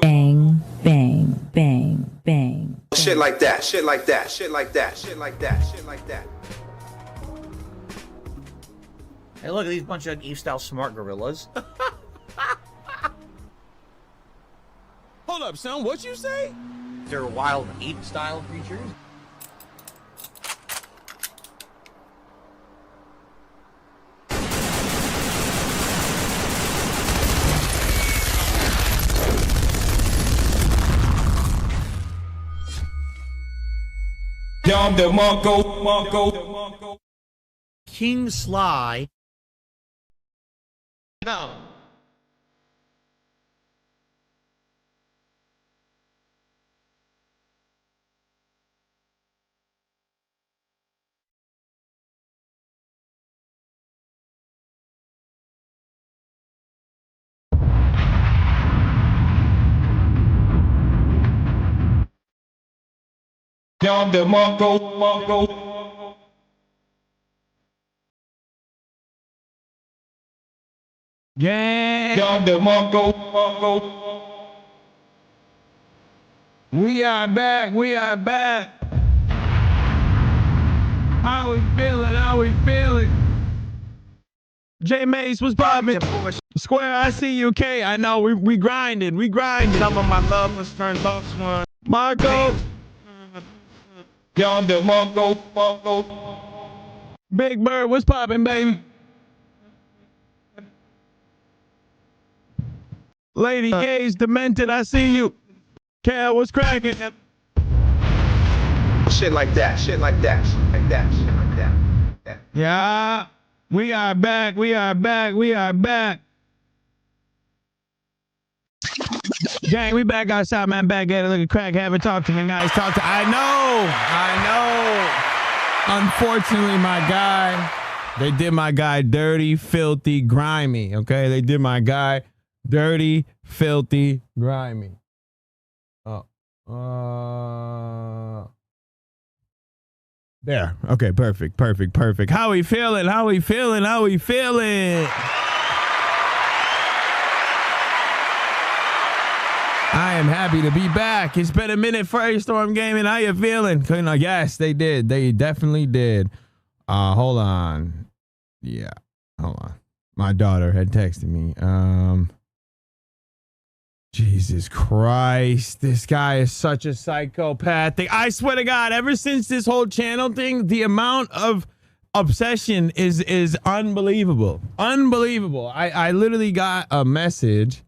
Bang, bang, bang, bang. Shit like that, shit like that, shit like that, shit like that, shit like that. Hey, look at these bunch of Eve-style smart gorillas. Hold up, son, what you say? They're wild ape-style creatures. King Sly. No. Yeah. We are back. We are back. How we feeling? How we feeling? J Mace was popping. Square, I see you. K, I know. We grinded. We grinded. Some of my love was turned off one. Marco. Big Bird, what's popping, baby? Lady G's demented. I see you. Cal, what's cracking? Shit like that, shit like that, shit like that, shit like that. Yeah. Yeah, we are back. We are back. We are back. Gang, we back outside, man. Back at it. Look at crack. Haven't talked to me, guys. Talk to. I know. Unfortunately, my guy. They did my guy dirty, filthy, grimy. Okay, they did my guy dirty, filthy, grimy. Oh. There. Okay, perfect. How we feeling? How we feeling? How we feeling? I am happy to be back. It's been a minute for A-Storm Gaming. How you feeling? Yes, they did. They definitely did. Hold on. Yeah. Hold on. My daughter had texted me. Jesus Christ, this guy is such a psychopath. I swear to God, ever since this whole channel thing, the amount of obsession is unbelievable. Unbelievable. I literally got a message.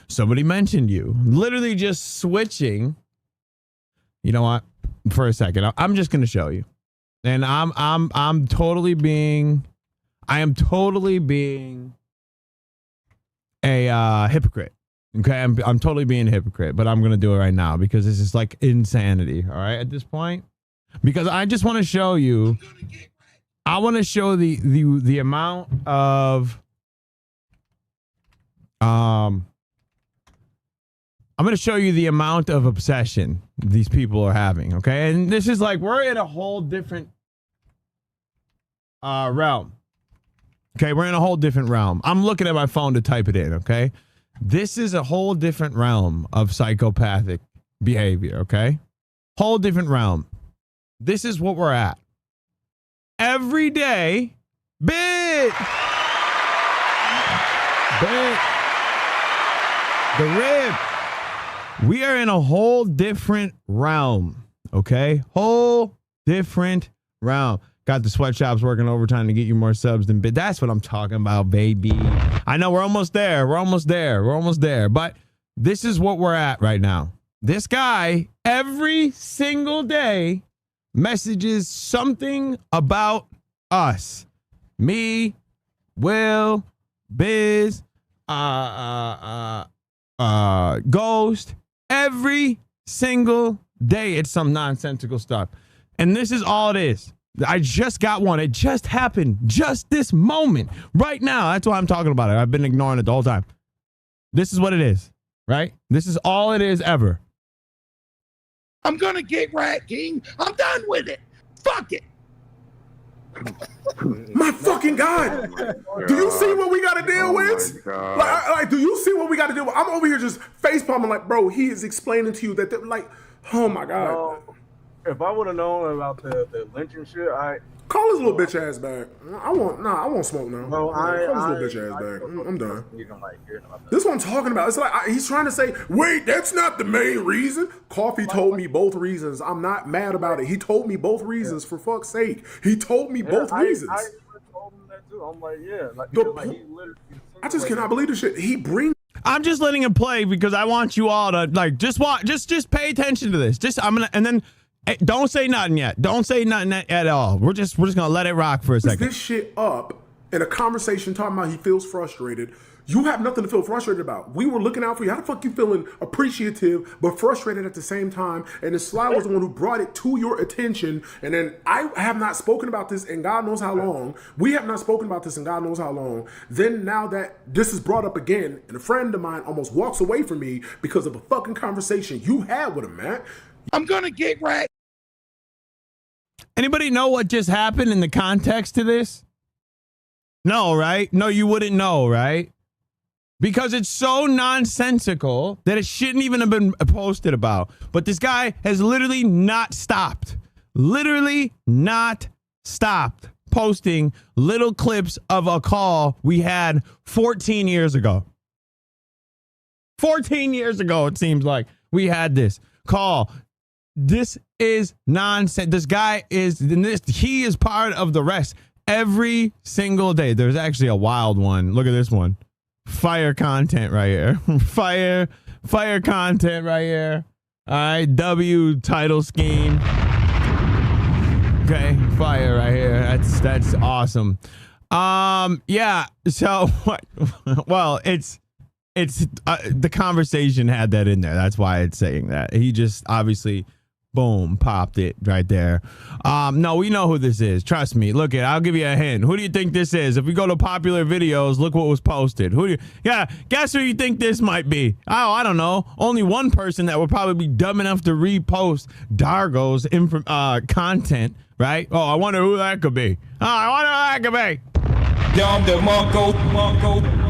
Somebody mentioned you. Literally just switching. You know what? For a second, I'm just gonna show you. And I am totally being a hypocrite. Okay, I'm totally being a hypocrite, but I'm gonna do it right now because this is like insanity. All right, at this point, because I just want to show you. I want to show the amount of I'm going to show you the amount of obsession these people are having, okay? And this is like, we're in a whole different realm. Okay, we're in a whole different realm. I'm looking at my phone to type it in, okay? This is a whole different realm of psychopathic behavior, okay? Whole different realm. This is what we're at. Every day, bit. The rib. We are in a whole different realm, okay? Whole different realm. Got the sweatshops working overtime to get you more subs than bit. That's what I'm talking about, baby. I know we're almost there. We're almost there. We're almost there. But this is what we're at right now. This guy, every single day, messages something about us. Me, Will, Biz, Ghost. Every single day, it's some nonsensical stuff. And this is all it is. I just got one. It just happened just this moment right now. That's why I'm talking about it. I've been ignoring it the whole time. This is what it is, right? This is all it is ever. I'm gonna get Rat King. I'm done with it. Fuck it. My fucking God. Do you see what we got to deal with? Like, do you see what we got to deal with? I'm over here just facepalming like, bro, he is explaining to you that, like, oh my God. If I would have known about the lynching shit, call his little bitch ass back. I won't smoke now. No, call his little bitch ass back. I'm done. This is what I'm talking about. It's like he's trying to say, wait, that's not the main reason. Coffee told me both reasons. I'm not mad about it. He told me both reasons, for fuck's sake. He told me both reasons. I told him that too. I'm like, yeah. I just cannot believe this shit. I'm just letting him play because I want you all to like just watch, just pay attention to this. And then hey, don't say nothing yet. Don't say nothing at all. We're just gonna let it rock for a second. This shit up in a conversation talking about he feels frustrated. You have nothing to feel frustrated about. We were looking out for you. How the fuck you feeling appreciative but frustrated at the same time? And then Sly was the one who brought it to your attention. And then I have not spoken about this in God knows how long. We have not spoken about this in God knows how long. Then now that this is brought up again, and a friend of mine almost walks away from me because of a fucking conversation you had with him, man. I'm gonna get Rat. Anybody know what just happened in the context to this? No, right? No, you wouldn't know, right? Because it's so nonsensical that it shouldn't even have been posted about. But this guy has literally not stopped. Literally not stopped posting little clips of a call we had 14 years ago. 14 years ago, it seems like we had this call. This is nonsense. This guy is, he is part of the rest every single day. There's actually a wild one. Look at this one. Fire content right here. Fire content right here. All right. W title scheme. Okay. Fire right here. That's awesome. Yeah. So, well, it's the conversation had that in there. That's why it's saying that. He just obviously boom, popped it right there. No, we know who this is. Trust me. Look, I'll give you a hint. Who do you think this is? If we go to popular videos, look what was posted. Guess who you think this might be? Oh, I don't know. Only one person that would probably be dumb enough to repost Dargo's content, right? Oh, I wonder who that could be. Oh, I wonder who that could be. Dom the Monko.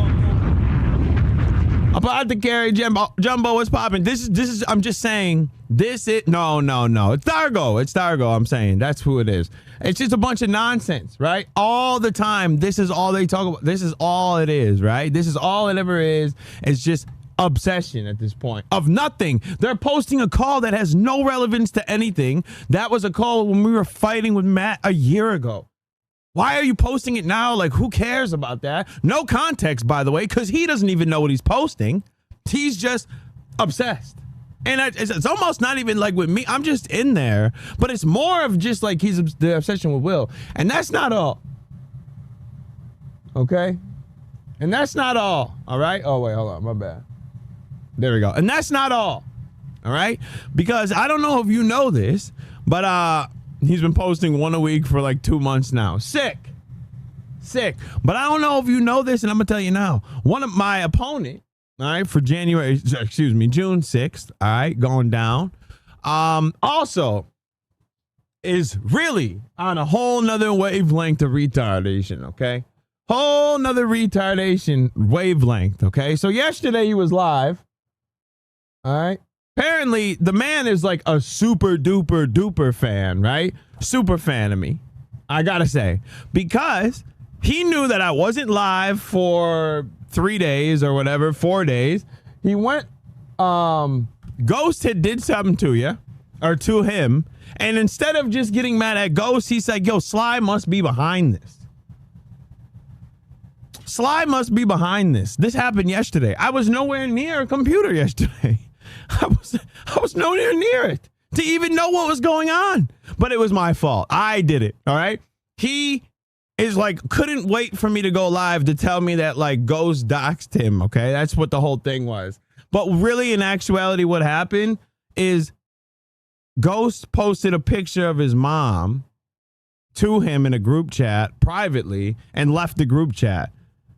About to carry Jumbo, what's popping? This is I'm just saying no. It's Dargo. It's Dargo. I'm saying that's who it is. It's just a bunch of nonsense, right? All the time. This is all they talk about. This is all it is, right? This is all it ever is. It's just obsession at this point of nothing. They're posting a call that has no relevance to anything. That was a call when we were fighting with Matt a year ago. Why are you posting it now? Like, who cares about that? No context, by the way, because he doesn't even know what he's posting. He's just obsessed. And it's almost not even like with me. I'm just in there. But it's more of just like the obsession with Will. And that's not all. Okay? And that's not all. All right? Oh, wait, hold on. My bad. There we go. And that's not all. All right? Because I don't know if you know this, but He's been posting one a week for like 2 months now. Sick. But I don't know if you know this, and I'm gonna tell you now. One of my opponent, all right, for June 6th, all right, going down, also is really on a whole nother wavelength of retardation, okay? Whole nother retardation wavelength, okay? So yesterday he was live, all right? Apparently, the man is like a super duper duper fan, right? Super fan of me, I gotta say, because he knew that I wasn't live for 3 days or whatever, 4 days. He went, Ghost had did something to you, or to him, and instead of just getting mad at Ghost, he said, yo, Sly must be behind this. Sly must be behind this. This happened yesterday. I was nowhere near a computer yesterday. I was nowhere near it to even know what was going on. But it was my fault. I did it. All right. He is like, couldn't wait for me to go live to tell me that like Ghost doxed him. Okay. That's what the whole thing was. But really, in actuality, what happened is Ghost posted a picture of his mom to him in a group chat privately and left the group chat.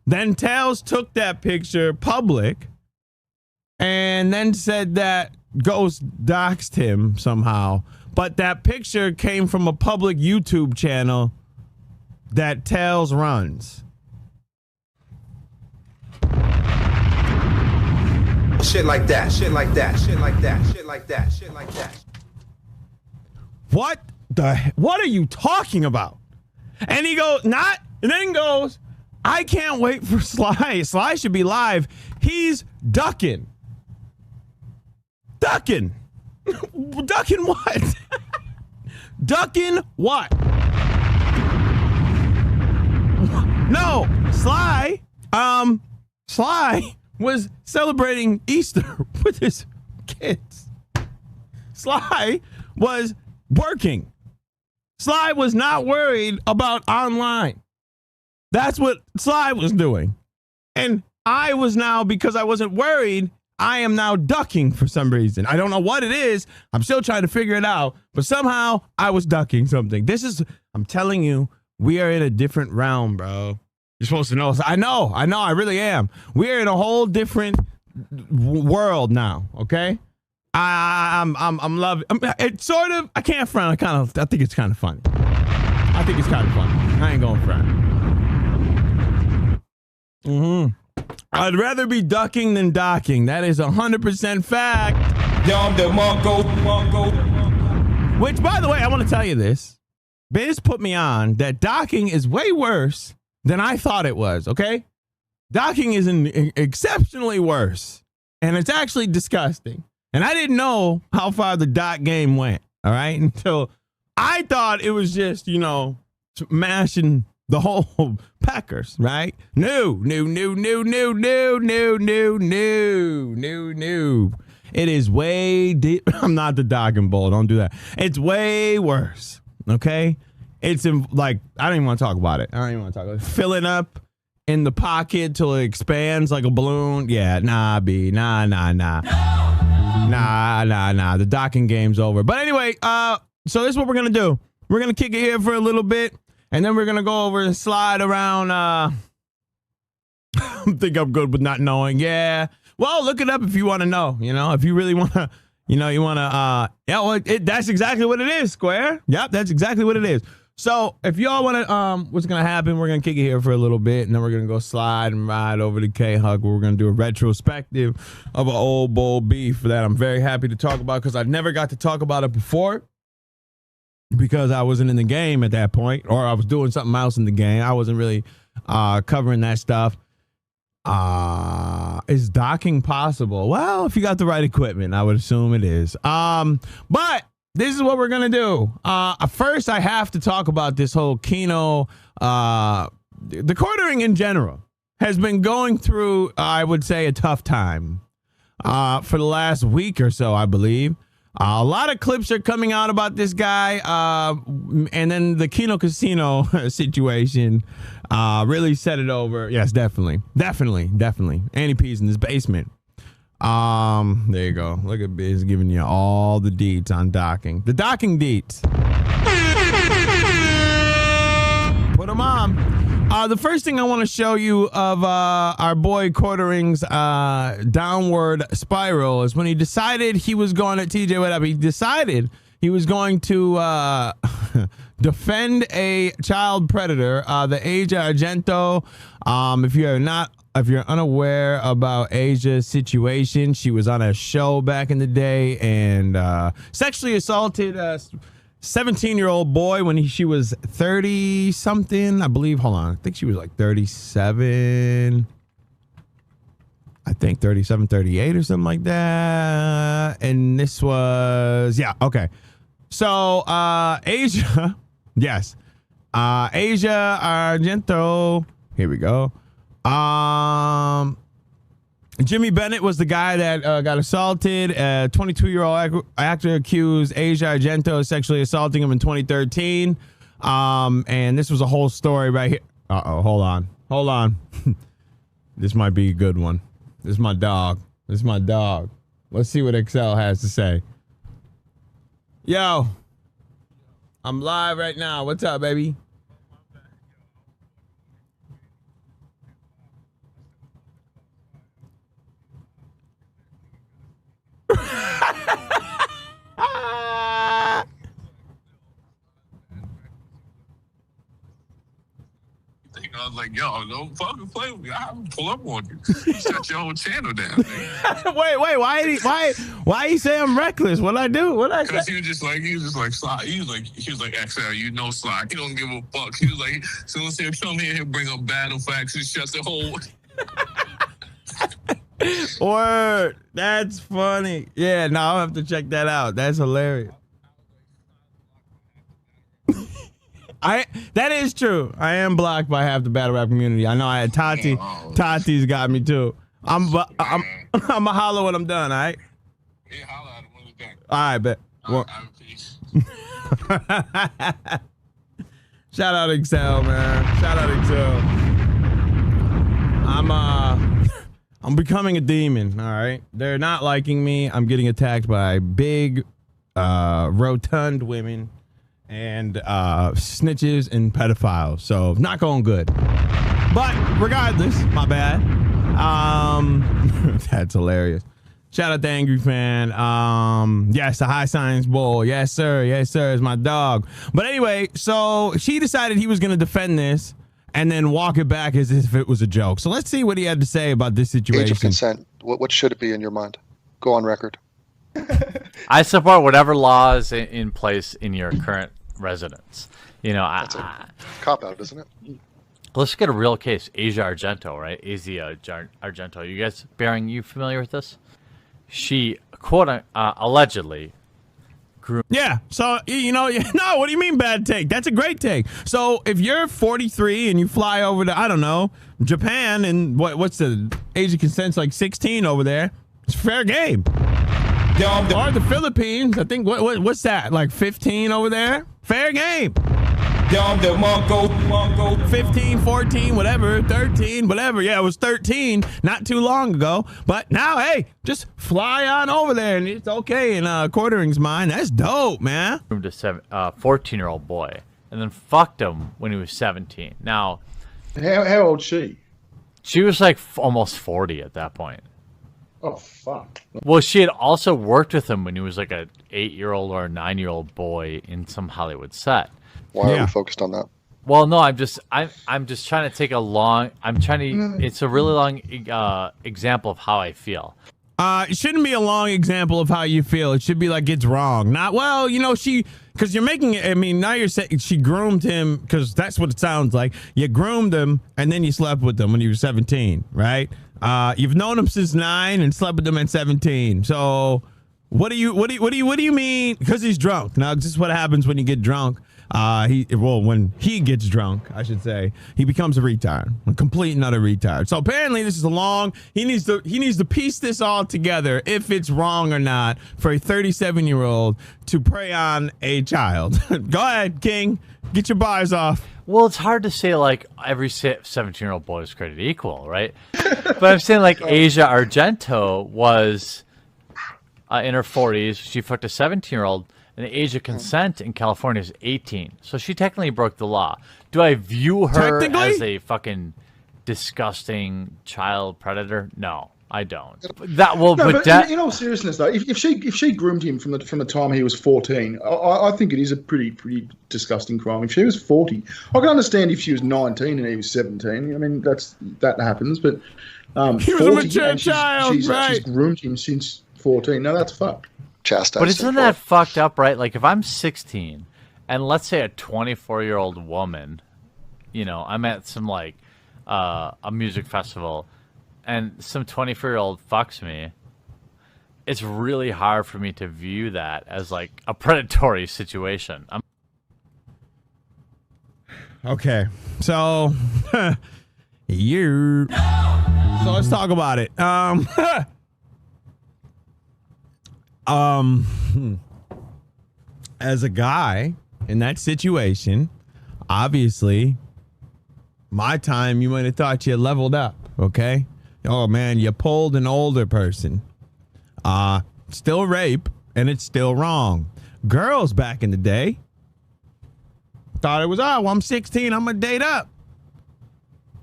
Then Tails took that picture public and then said that Ghost doxed him somehow. But that picture came from a public YouTube channel that Tails runs. Shit like that, shit like that, shit like that, shit like that, shit like that. What are you talking about? And he goes, and then goes, I can't wait for Sly. Sly should be live. He's ducking. Ducking what? Ducking what? No, Sly was celebrating Easter with his kids. Sly was working. Sly was not worried about online. That's what Sly was doing. And I was now, because I wasn't worried, I am now ducking for some reason. I don't know what it is. I'm still trying to figure it out. But somehow I was ducking something. I'm telling you, we are in a different realm, bro. You're supposed to know. I know, I really am. We're in a whole different world now, okay? I'm loving it. Sort of, I can't front. I think it's kind of funny. I ain't going front. I'd rather be ducking than docking. That is 100% fact. Which, by the way, I want to tell you this. Biz put me on that docking is way worse than I thought it was, okay? Docking is exceptionally worse, and it's actually disgusting. And I didn't know how far the dock game went, all right? Until I thought it was just, smashing the whole Packers, right? No. It is way deep. I'm not the docking bull. Don't do that. It's way worse, okay? It's like, I don't even want to talk about it. Filling up in the pocket till it expands like a balloon. Yeah, nah. Nah. The docking game's over. But anyway, so this is what we're going to do. We're going to kick it here for a little bit, and then we're going to go over and slide around. I think I'm good with not knowing. Yeah. Well, look it up if you want to know, if you really want to, that's exactly what it is, Square. Yep, that's exactly what it is. So if y'all want to, what's going to happen, we're going to kick it here for a little bit, and then we're going to go slide and ride over to Khuck, where we're going to do a retrospective of an old bull beef that I'm very happy to talk about, because I never got to talk about it before because I wasn't in the game at that point, or I was doing something else in the game. I wasn't really covering that stuff. Is docking possible? Well, if you got the right equipment, I would assume it is. But this is what we're going to do. First, I have to talk about this whole Kino. The quartering in general has been going through, I would say, a tough time for the last week or so, I believe. A lot of clips are coming out about this guy. And then the Kino Casino situation really set it over. Yes, definitely. Annie P's in his basement. There you go. Look at Biz giving you all the deets on docking. The docking deets. the first thing I want to show you of our boy Quartering's downward spiral is when he decided he was going to TJ. What up? He decided he was going to defend a child predator, the Asia Argento. If you're unaware about Asia's situation, she was on a show back in the day and sexually assaulted a 17-year-old boy when she was 30 something, I believe. Hold on, I think she was like 37. I think 37, 38 or something like that. And this was, yeah, okay. So Asia, yes, Asia Argento. Here we go. Jimmy Bennett was the guy that got assaulted. A 22-year-old actor accused Asia Argento of sexually assaulting him in 2013. And this was a whole story right here. Uh-oh, hold on. This might be a good one. This is my dog. Let's see what Excel has to say. Yo, I'm live right now. What's up, baby? I was like, yo, don't fucking play with me. I'll pull up on you. Shut your whole channel down. Nigga. wait, why you say I'm reckless? What I do? What I say? Because he was just like Sly. He was like XL, you know Sly. He don't give a fuck. He was like, as soon as he'll come here, he'll bring up battle facts and shut the whole Word. That's funny. Yeah, no, I'll have to check that out. That's hilarious. That is true. I am blocked by half the battle rap community. I know I had Tati. Tati's got me too. I'm a holler when I'm done, all right? Yeah, holler at him when he's done. All right, bet. All right, peace. Shout out Excel, man. Shout out Excel. I'm becoming a demon, all right? They're not liking me. I'm getting attacked by big, rotund women and snitches and pedophiles. So not going good. But regardless, my bad. That's hilarious. Shout out to Angry Fan. Yes, the High Science Bowl. Yes, sir. Yes, sir. It's my dog. But anyway, so she decided he was going to defend this and then walk it back as if it was a joke. So let's see what he had to say about this situation. Age of consent. What should it be in your mind? Go on record. I support whatever law is in place in your current residence. You know, That's a cop out, isn't it? Let's get a real case. Asia Argento, right? Asia Argento. You guys, Bearing, you familiar with this? She, quote, allegedly grew. Yeah. So, you know, no, what do you mean bad take? That's a great take. So if you're 43 and you fly over to, I don't know, Japan, and what's the age of consent's like 16 over there, it's fair game. Or the Philippines, I think, what's that, like 15 over there? Fair game. 15, 14, whatever, 13, whatever. Yeah, it was 13 not too long ago. But now, hey, just fly on over there and it's okay in Quartering's mind. That's dope, man. To 14-year-old boy and then fucked him when he was 17. Now, How old she? She was like almost 40 at that point. Oh, fuck. Well, she had also worked with him when he was like a 8-year-old or a 9-year-old boy in some Hollywood set. Why are we focused on that? Well, no, I'm just trying to take a long. It's a really long example of how I feel. It shouldn't be a long example of how you feel. It should be like it's wrong. Not, well, you know, because you're making it. I mean, now you're saying she groomed him, because that's what it sounds like. You groomed him and then you slept with him when he was 17, right? You've known him since 9 and slept with him at 17. So what do you mean? Because he's drunk. Now, this is what happens when you get drunk. When he gets drunk, I should say, he becomes a retard, a complete and utter retard. So apparently this is he needs to piece this all together, if it's wrong or not, for a 37-year-old to prey on a child. Go ahead, King, get your bars off. Well, it's hard to say like every 17-year-old boy is created equal, right? But I'm saying like Asia Argento was in her 40s. She fucked a 17-year-old. And the age of consent in California is 18. So she technically broke the law. Do I view her as a fucking disgusting child predator? No, I don't. That will, no, but in all seriousness, though, if she groomed him from the time he was 14, I think it is a pretty disgusting crime. If she was 40, I can understand if she was 19 and he was 17. I mean, that happens, but he was a mature child, right? She's groomed him since 14. No, that's fucked. Chastised. But isn't that fucked up, right? Like if I'm 16 and let's say a 24-year-old woman, you know, I'm at some like a music festival and some 24-year-old fucks me, it's really hard for me to view that as like a predatory situation. Okay, so so let's talk about it. As a guy in that situation, obviously, my time, you might have thought you leveled up, okay? Oh, man, you pulled an older person. Still rape, and it's still wrong. Girls back in the day thought it was, oh, well, I'm 16, I'm going to date up.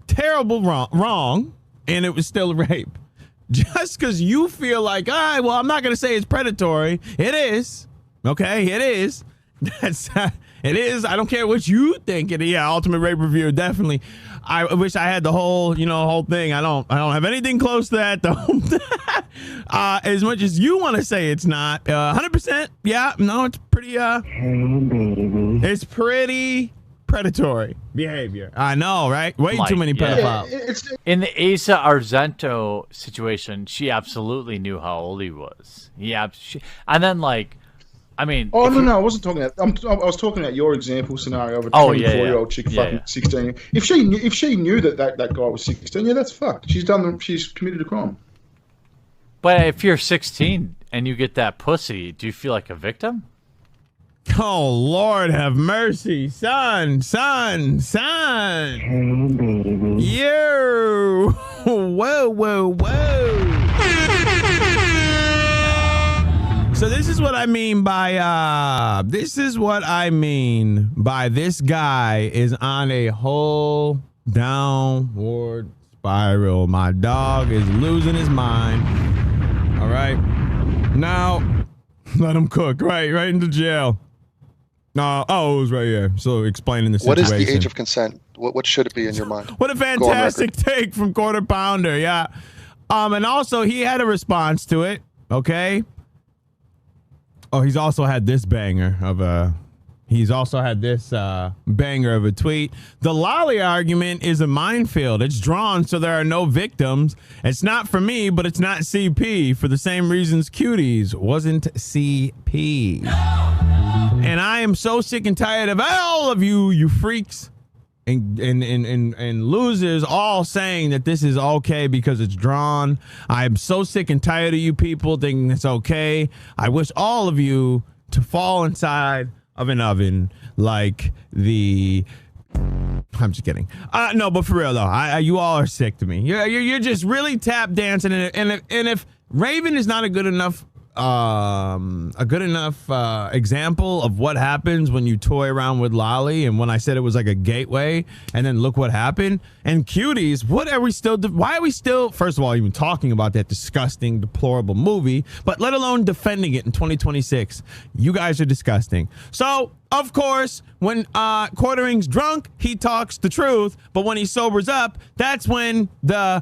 Terrible wrong, and it was still rape. Just because you feel like, all right, well, I'm not going to say it's predatory. It is. Okay, it is. It is. I don't care what you think. Yeah, Ultimate Rape Review, definitely. I wish I had the whole, whole thing. I don't have anything close to that, though. As much as you want to say it's not. 100%. Yeah, no, it's pretty, it's pretty predatory behavior. I know, right? Way too many pedophiles. In the Asa Argento situation, she absolutely knew how old he was. And then like, I mean, oh no, I wasn't talking about. I was talking about your example scenario of a 24-year-old chick fucking 16. If she knew that guy was 16, yeah, that's fucked. She's committed a crime. But if you're 16 and you get that pussy, do you feel like a victim? Oh, Lord have mercy. Son. You. Whoa. So this is what I mean by, this guy is on a whole downward spiral. My dog is losing his mind. All right. Now, let him cook. Right into jail. No, it was right here. So explaining the situation. What is the age of consent? What should it be in your mind? What a fantastic take from Quarter Pounder. Yeah. And also he had a response to it. Okay. Oh, he's also had this banger of a tweet. The lolly argument is a minefield. It's drawn so there are no victims. It's not for me, but it's not CP for the same reasons Cuties wasn't CP. And I am so sick and tired of all of you freaks and losers all saying that this is okay because it's drawn. I'm so sick and tired of you people thinking it's okay. I wish all of you to fall inside of an oven like I'm just kidding. No, but for real though, you all are sick to me. You're just really tap dancing, and if Raven is not a good enough example of what happens when you toy around with Lolly, and when I said it was like a gateway, and then look what happened. And Cuties, why are we still, first of all, even talking about that disgusting, deplorable movie, but let alone defending it in 2026? You guys are disgusting. So, of course, when Quartering's drunk, he talks the truth, but when he sobers up, that's when the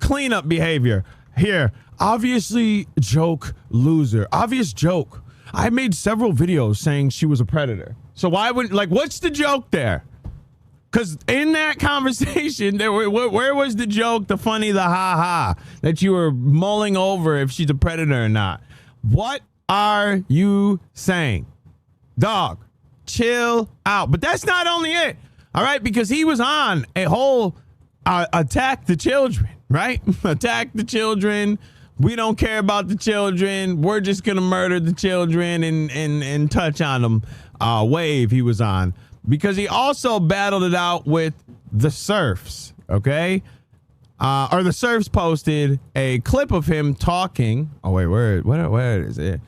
cleanup behavior. Here, obviously joke loser. Obvious joke. I made several videos saying she was a predator. So why wouldn't, what's the joke there? Because in that conversation, where was the joke, the funny, the ha-ha, that you were mulling over if she's a predator or not? What are you saying? Dog, chill out. But that's not only it, all right? Because he was on a whole attack the children, right? Attack the children. We don't care about the children. We're just going to murder the children and touch on them. Wave he was on. Because he also battled it out with the Surfs, okay? Or the Surfs posted a clip of him talking. Oh, wait, where is it?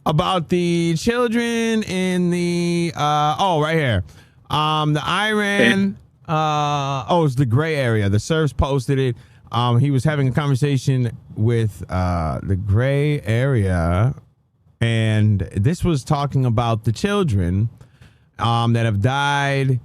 about the children in the right here. The Iran it's the gray area. The Serbs posted it. He was having a conversation with the gray area, and this was talking about the children that have died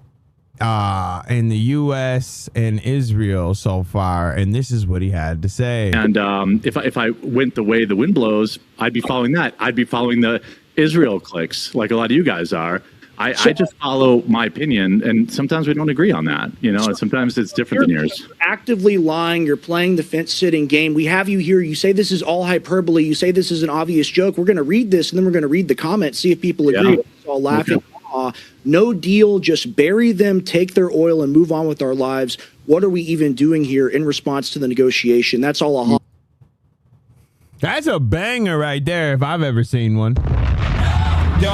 in the U.S. and Israel so far, and this is what he had to say. And if I went the way the wind blows, I'd be following that. I'd be following the Israel clicks, like a lot of you guys are. I just follow my opinion, and sometimes we don't agree on that, you know, and sometimes it's different than yours. Actively lying, you're playing the fence-sitting game. We have you here. You say this is all hyperbole. You say this is an obvious joke. We're going to read this, and then we're going to read the comments, see if people agree. Yeah. It's all laughing. Okay. No deal. Just bury them, take their oil, and move on with our lives. What are we even doing here in response to the negotiation? That's all. That's a banger right there, if I've ever seen one. To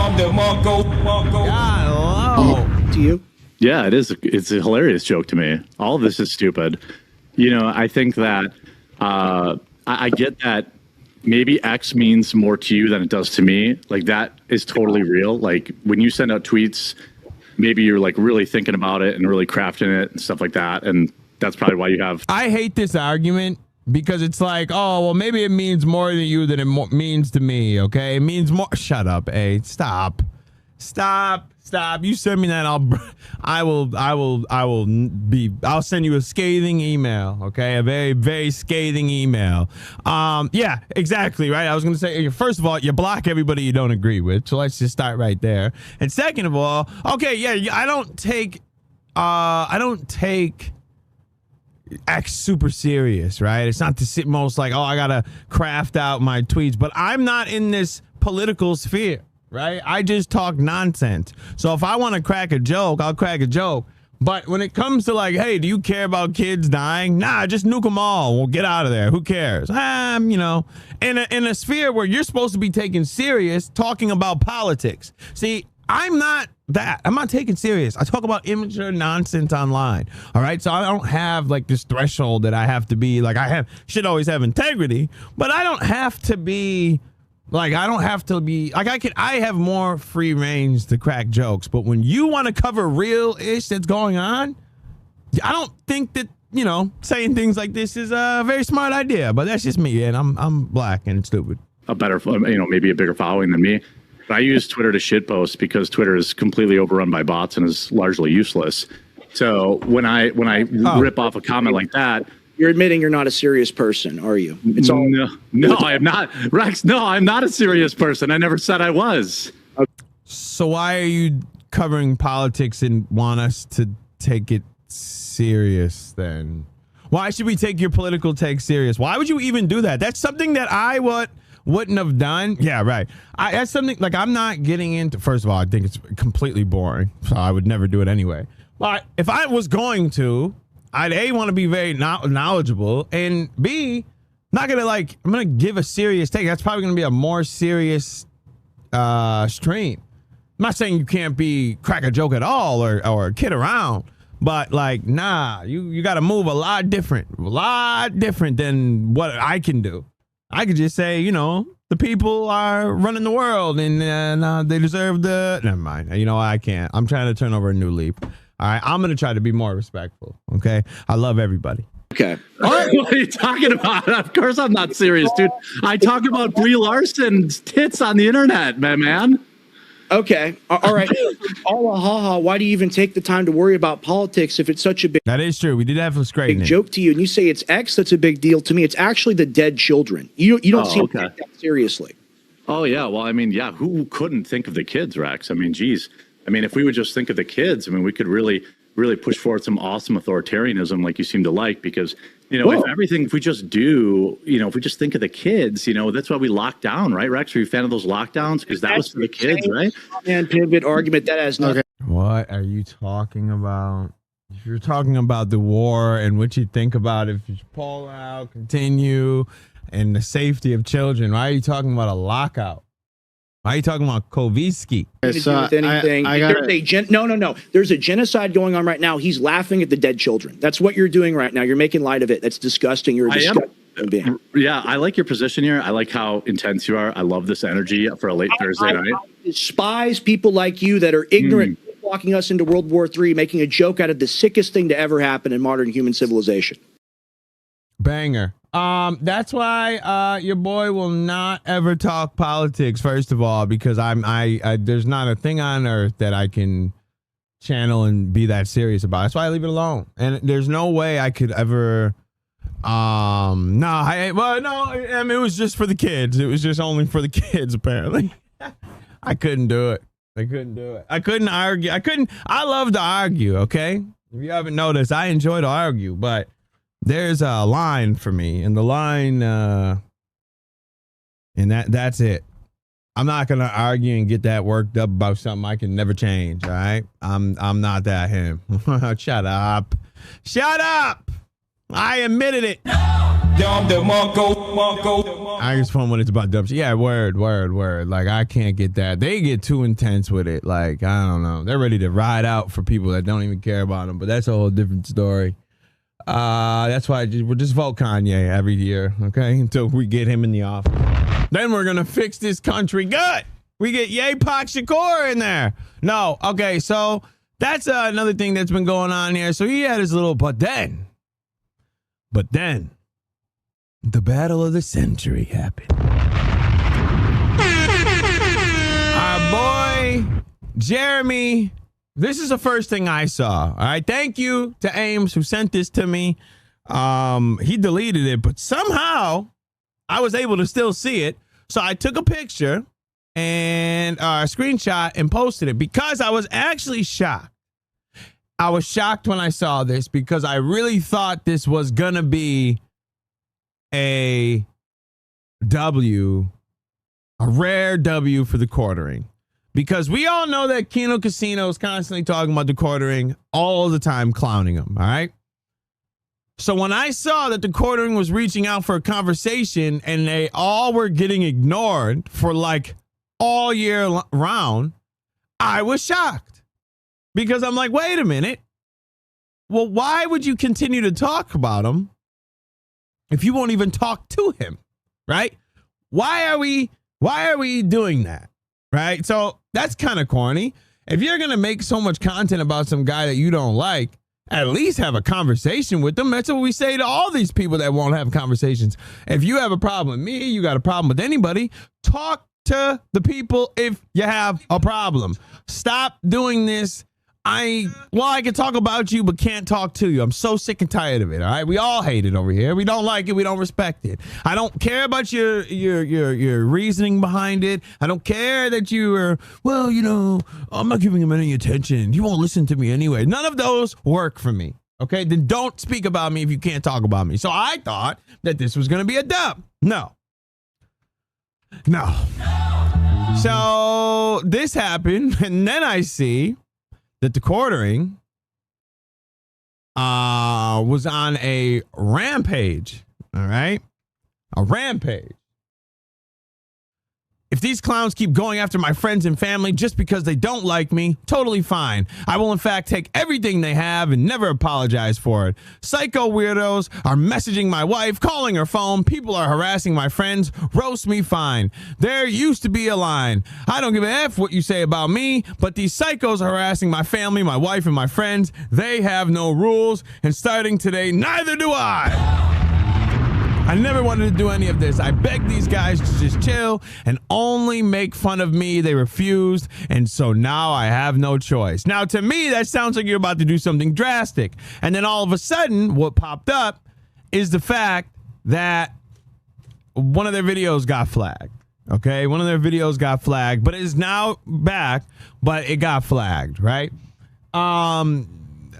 you? Yeah, it is. It's a hilarious joke to me. All of this is stupid. You know, I think that I get that maybe X means more to you than it does to me. Like, that is totally real. Like, when you send out tweets, maybe you're like really thinking about it and really crafting it and stuff like that. And that's probably why you have. I hate this argument. Because it's like, oh, well, maybe it means more to you than it means to me, okay? It means more. Shut up, A. Stop. You send me that, I'll send you a scathing email, okay? A very, very scathing email. Yeah, exactly, right? I was going to say, first of all, you block everybody you don't agree with. So let's just start right there. And second of all, okay, yeah, I don't take X super serious, right? It's not the most like, oh, I gotta craft out my tweets, but I'm not in this political sphere, right? I just talk nonsense. So if I want to crack a joke, I'll crack a joke. But when it comes to like, hey, do you care about kids dying? Nah, just nuke them all. We'll get out of there. Who cares? You know, in a sphere where you're supposed to be taken serious, talking about politics. See, I'm not that. I'm not taken serious. I talk about immature nonsense online. All right. So I don't have like this threshold that I have to be like, should always have integrity, but I don't have to be like, I have more free range to crack jokes. But when you want to cover real ish that's going on, I don't think that, you know, saying things like this is a very smart idea, but that's just me. And I'm black and stupid. A better, you know, maybe a bigger following than me. I use Twitter to shitpost because Twitter is completely overrun by bots and is largely useless. So when I rip off a comment like that, you're admitting you're not a serious person, are you? It's all no, I am not, Rex. No, I'm not a serious person. I never said I was. So why are you covering politics and want us to take it serious then? Why should we take your political take serious? Why would you even do that? That's something that I wouldn't have done. Yeah, right. That's something like I'm not getting into. First of all, I think it's completely boring, so I would never do it anyway. But if I was going to, I'd A, want to be very knowledgeable, and B, I'm gonna give a serious take. That's probably gonna be a more serious stream. I'm not saying you can't crack a joke at all or kid around, but like, nah, you got to move a lot different than what I can do. I could just say, you know, the people are running the world and they deserve the. Never mind. You know, I can't. I'm trying to turn over a new leaf. All right. I'm going to try to be more respectful. Okay. I love everybody. Okay. What are you talking about? Of course I'm not serious, dude. I talk about Brie Larson's tits on the internet, man. Okay. All right. Why do you even take the time to worry about politics if it's such a big... That is true. We did have a big joke to you, and you say it's X, that's a big deal. To me, it's actually the dead children. You don't seem to take that seriously. Oh, yeah. Well, I mean, yeah, who couldn't think of the kids, Rex? I mean, geez. I mean, if we would just think of the kids, I mean, we could really push forward some awesome authoritarianism like you seem to like, because, you know, if we just do, you know, if we just think of the kids, you know, that's why we locked down, right, Rex? Are you a fan of those lockdowns? Because that was for the kids, right? And pivot argument, that has nothing. What are you talking about? If you're talking about the war and what you think about if you pull out, continue, and the safety of children, why are you talking about a lockout? Why are you talking about Koviski? No. There's a genocide going on right now. He's laughing at the dead children. That's what you're doing right now. You're making light of it. That's disgusting. You're being. Yeah, I like your position here. I like how intense you are. I love this energy for a late Thursday night. I despise people like you that are ignorant, walking us into World War III, making a joke out of the sickest thing to ever happen in modern human civilization. Banger. That's why your boy will not ever talk politics, first of all, because I there's not a thing on earth that I can channel and be that serious about. That's why I leave it alone. And there's no way I could ever I mean, it was just for the kids. It was just only for the kids, apparently. I couldn't do it. I couldn't argue. I love to argue, okay? If you haven't noticed, I enjoy to argue, but there's a line for me, and the line, and that's it. I'm not gonna argue and get that worked up about something I can never change. All right, I'm not that him. Shut up. I admitted it. I just fun when it's about dumb shit. Yeah, word. Like, I can't get that. They get too intense with it. Like, I don't know. They're ready to ride out for people that don't even care about them. But that's a whole different story. That's why we'll just vote Kanye every year, okay? Until we get him in the office. Then we're gonna fix this country good. We get Ye Pak Shakur in there. No, okay, so that's another thing that's been going on here. So he had his little, but then, the battle of the century happened. Our boy, Jeremy, this is the first thing I saw. All right. Thank you to Ames who sent this to me. He deleted it, but somehow I was able to still see it. So I took a picture and a screenshot and posted it because I was actually shocked. I was shocked when I saw this because I really thought this was going to be a rare W for the quartering. Because we all know that Kino Casino is constantly talking about the quartering all the time, clowning them, all right? So when I saw that the quartering was reaching out for a conversation and they all were getting ignored for like all year round, I was shocked. Because I'm like, wait a minute. Well, why would you continue to talk about him if you won't even talk to him, right? Why are we doing that, right? So that's kind of corny. If you're going to make so much content about some guy that you don't like, at least have a conversation with them. That's what we say to all these people that won't have conversations. If you have a problem with me, you got a problem with anybody, talk to the people if you have a problem. Stop doing this. I can talk about you, but can't talk to you. I'm so sick and tired of it. All right. We all hate it over here. We don't like it. We don't respect it. I don't care about your reasoning behind it. I don't care that you are, well, you know, I'm not giving him any attention. You won't listen to me anyway. None of those work for me. Okay. Then don't speak about me if you can't talk about me. So I thought that this was going to be a dub. No. So this happened. And then I see that the quartering was on a rampage. All right. A rampage. If these clowns keep going after my friends and family just because they don't like me, totally fine. I will, in fact, take everything they have and never apologize for it. Psycho weirdos are messaging my wife, calling her phone. People are harassing my friends. Roast me fine. There used to be a line. I don't give a F what you say about me, but these psychos are harassing my family, my wife, and my friends. They have no rules, and starting today, neither do I. I never wanted to do any of this. I begged these guys to just chill and only make fun of me. They refused, and so now I have no choice. Now, to me, that sounds like you're about to do something drastic. And then all of a sudden, what popped up is the fact that one of their videos got flagged. Okay, one of their videos got flagged, but it is now back, but it got flagged, right?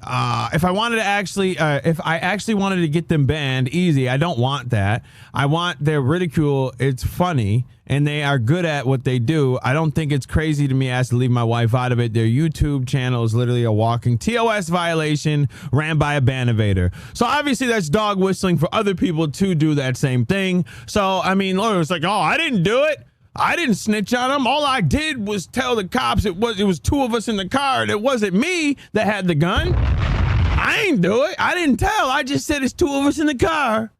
If I actually wanted to get them banned, easy. I don't want that. I want their ridicule. It's funny, and they are good at what they do. I don't think it's crazy to me as to leave my wife out of it. Their YouTube channel is literally a walking TOS violation ran by a ban evader. So obviously that's dog whistling for other people to do that same thing. So, I mean, it's like, oh, I didn't do it. I didn't snitch on him. All I did was tell the cops it was two of us in the car. And it wasn't me that had the gun. I ain't do it. I didn't tell. I just said it's two of us in the car.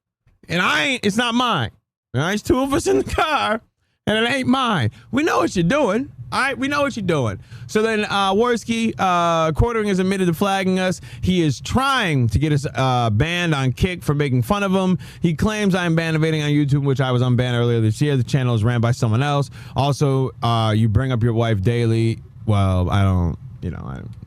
And it's not mine. All right, it's two of us in the car, and it ain't mine. We know what you're doing. All right, we know what you're doing. So then Worski, Quartering has admitted to flagging us. He is trying to get us banned on Kick for making fun of him. He claims I am ban evading on YouTube, which I was unbanned earlier this year. The channel is ran by someone else. Also, you bring up your wife daily. Well, I don't,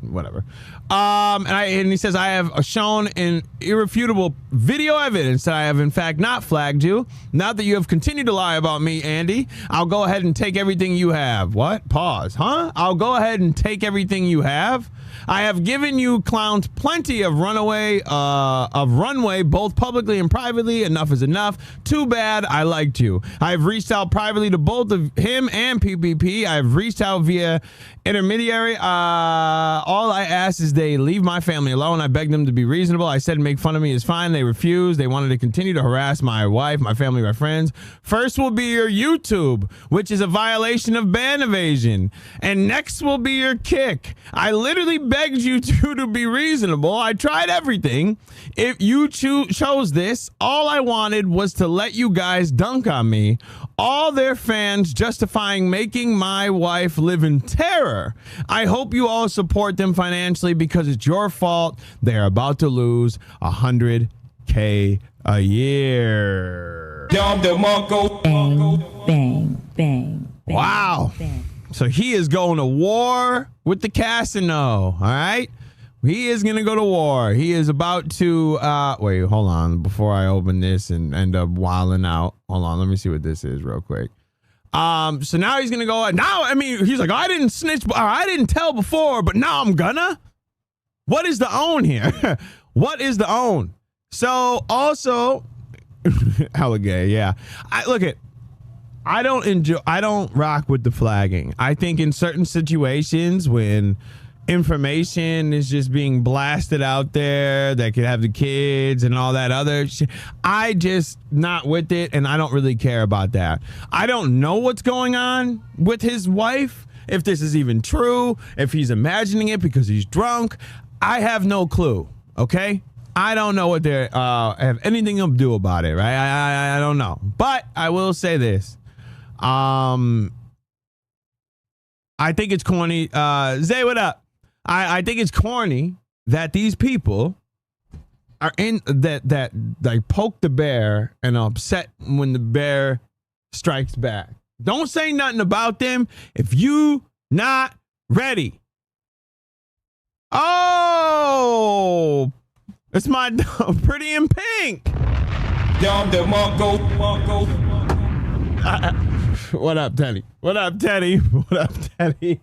whatever. And he says, I have shown in irrefutable video evidence that I have in fact not flagged you. Now that you have continued to lie about me, Andy, I'll go ahead and take everything you have. What? Pause. Huh? I'll go ahead and take everything you have. I have given you clowns plenty of runway, both publicly and privately. Enough is enough. Too bad I liked you. I've reached out privately to both of him and PPP. I've reached out via intermediary. All I asked is they leave my family alone. I begged them to be reasonable. I said make fun of me is fine. They refused. They wanted to continue to harass my wife, my family, my friends. First will be your YouTube, which is a violation of ban evasion. And next will be your Kick. I literally begged you two to be reasonable. I tried everything. If you chose this, all I wanted was to let you guys dunk on me. All their fans justifying making my wife live in terror. I hope you all support them financially because it's your fault. They're about to lose $100K a year. Bang, bang, bang. Wow. Bang. So he is going to war with the Casino. All right. He is going to go to war. He is about to, wait, hold on. Before I open this and end up wilding out. Hold on. Let me see what this is real quick. So now he's going to go, now, I mean, he's like, I didn't snitch, or I didn't tell before, but now I'm gonna. What is the own here? What is the own? So also, hella gay. Yeah. I don't rock with the flagging. I think in certain situations when information is just being blasted out there that could have the kids and all that other shit, I just not with it, and I don't really care about that. I don't know what's going on with his wife, if this is even true, if he's imagining it because he's drunk. I have no clue, okay? I don't know what they have anything to do about it, right? I don't know. But I will say this. I think it's corny. Zay, what up? I think it's corny that these people are in that like poke the bear and are upset when the bear strikes back. Don't say nothing about them if you not ready. Oh, it's my Pretty in Pink. What up, Teddy? What up, Teddy? What up, Teddy?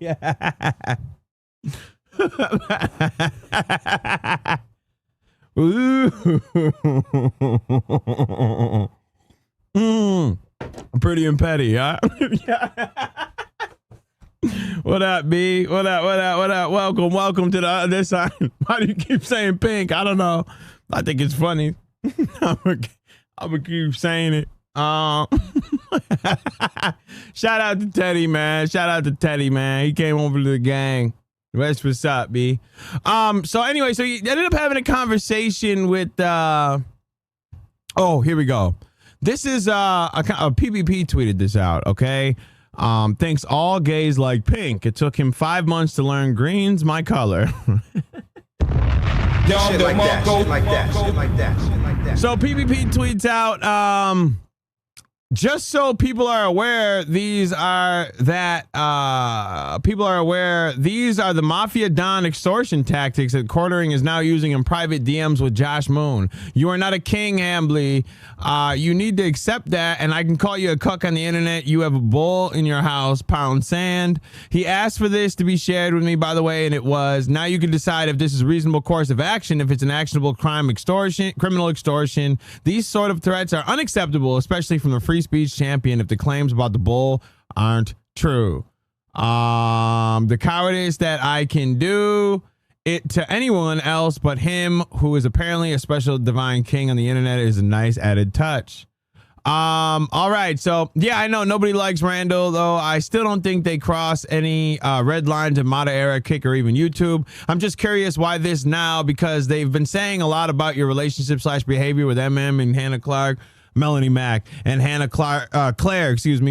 Pretty and petty, huh? What up, B? What up? What up? What up? Welcome to the other side. Why do you keep saying pink? I don't know. I think it's funny. I'm gonna keep saying it. Shout out to Teddy, man. Shout out to Teddy, man. He came over to the gang. What's up, B? So anyway, so he ended up having a conversation with oh, here we go. This is a PvP tweeted this out, okay? Thinks all gays like pink. It took him 5 months to learn green's my color. Shit like that, shit like that, shit like that, shit like that. So PvP tweets out, just so people are aware, these are the Mafia Don extortion tactics that Quartering is now using in private DMs with Josh Moon. You are not a king, Hambly. You need to accept that, and I can call you a cuck on the internet. You have a bull in your house, pound sand. He asked for this to be shared with me, by the way, and it was. Now you can decide if this is a reasonable course of action, if it's an actionable crime, criminal extortion. These sort of threats are unacceptable, especially from the free speech champion, if the claims about the bull aren't true. The cowardice that I can do it to anyone else but him, who is apparently a special divine king on the internet, is a nice added touch. All right, so yeah, I know nobody likes Randall, though. I still don't think they cross any red lines in Mata era, Kick, or even YouTube. I'm just curious why this now, because they've been saying a lot about your relationship / behavior with MM and Hannah Clark. Melanie Mack, and Hannah Claire,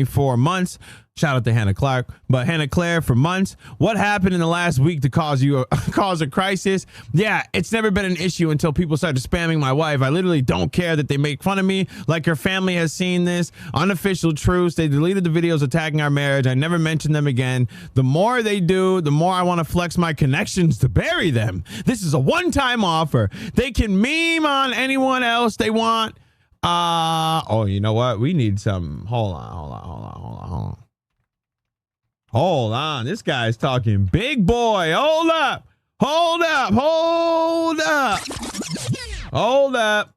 for months. Shout out to Hannah Clark, but Hannah Claire for months. What happened in the last week to cause a crisis? Yeah, it's never been an issue until people started spamming my wife. I literally don't care that they make fun of me. Like her family has seen this. Unofficial truths. They deleted the videos attacking our marriage. I never mentioned them again. The more they do, the more I want to flex my connections to bury them. This is a one-time offer. They can meme on anyone else they want. Oh, you know what? We need some. Hold on. Hold on. This guy's talking big boy. Hold up. Hold up. Hold up. Hold up.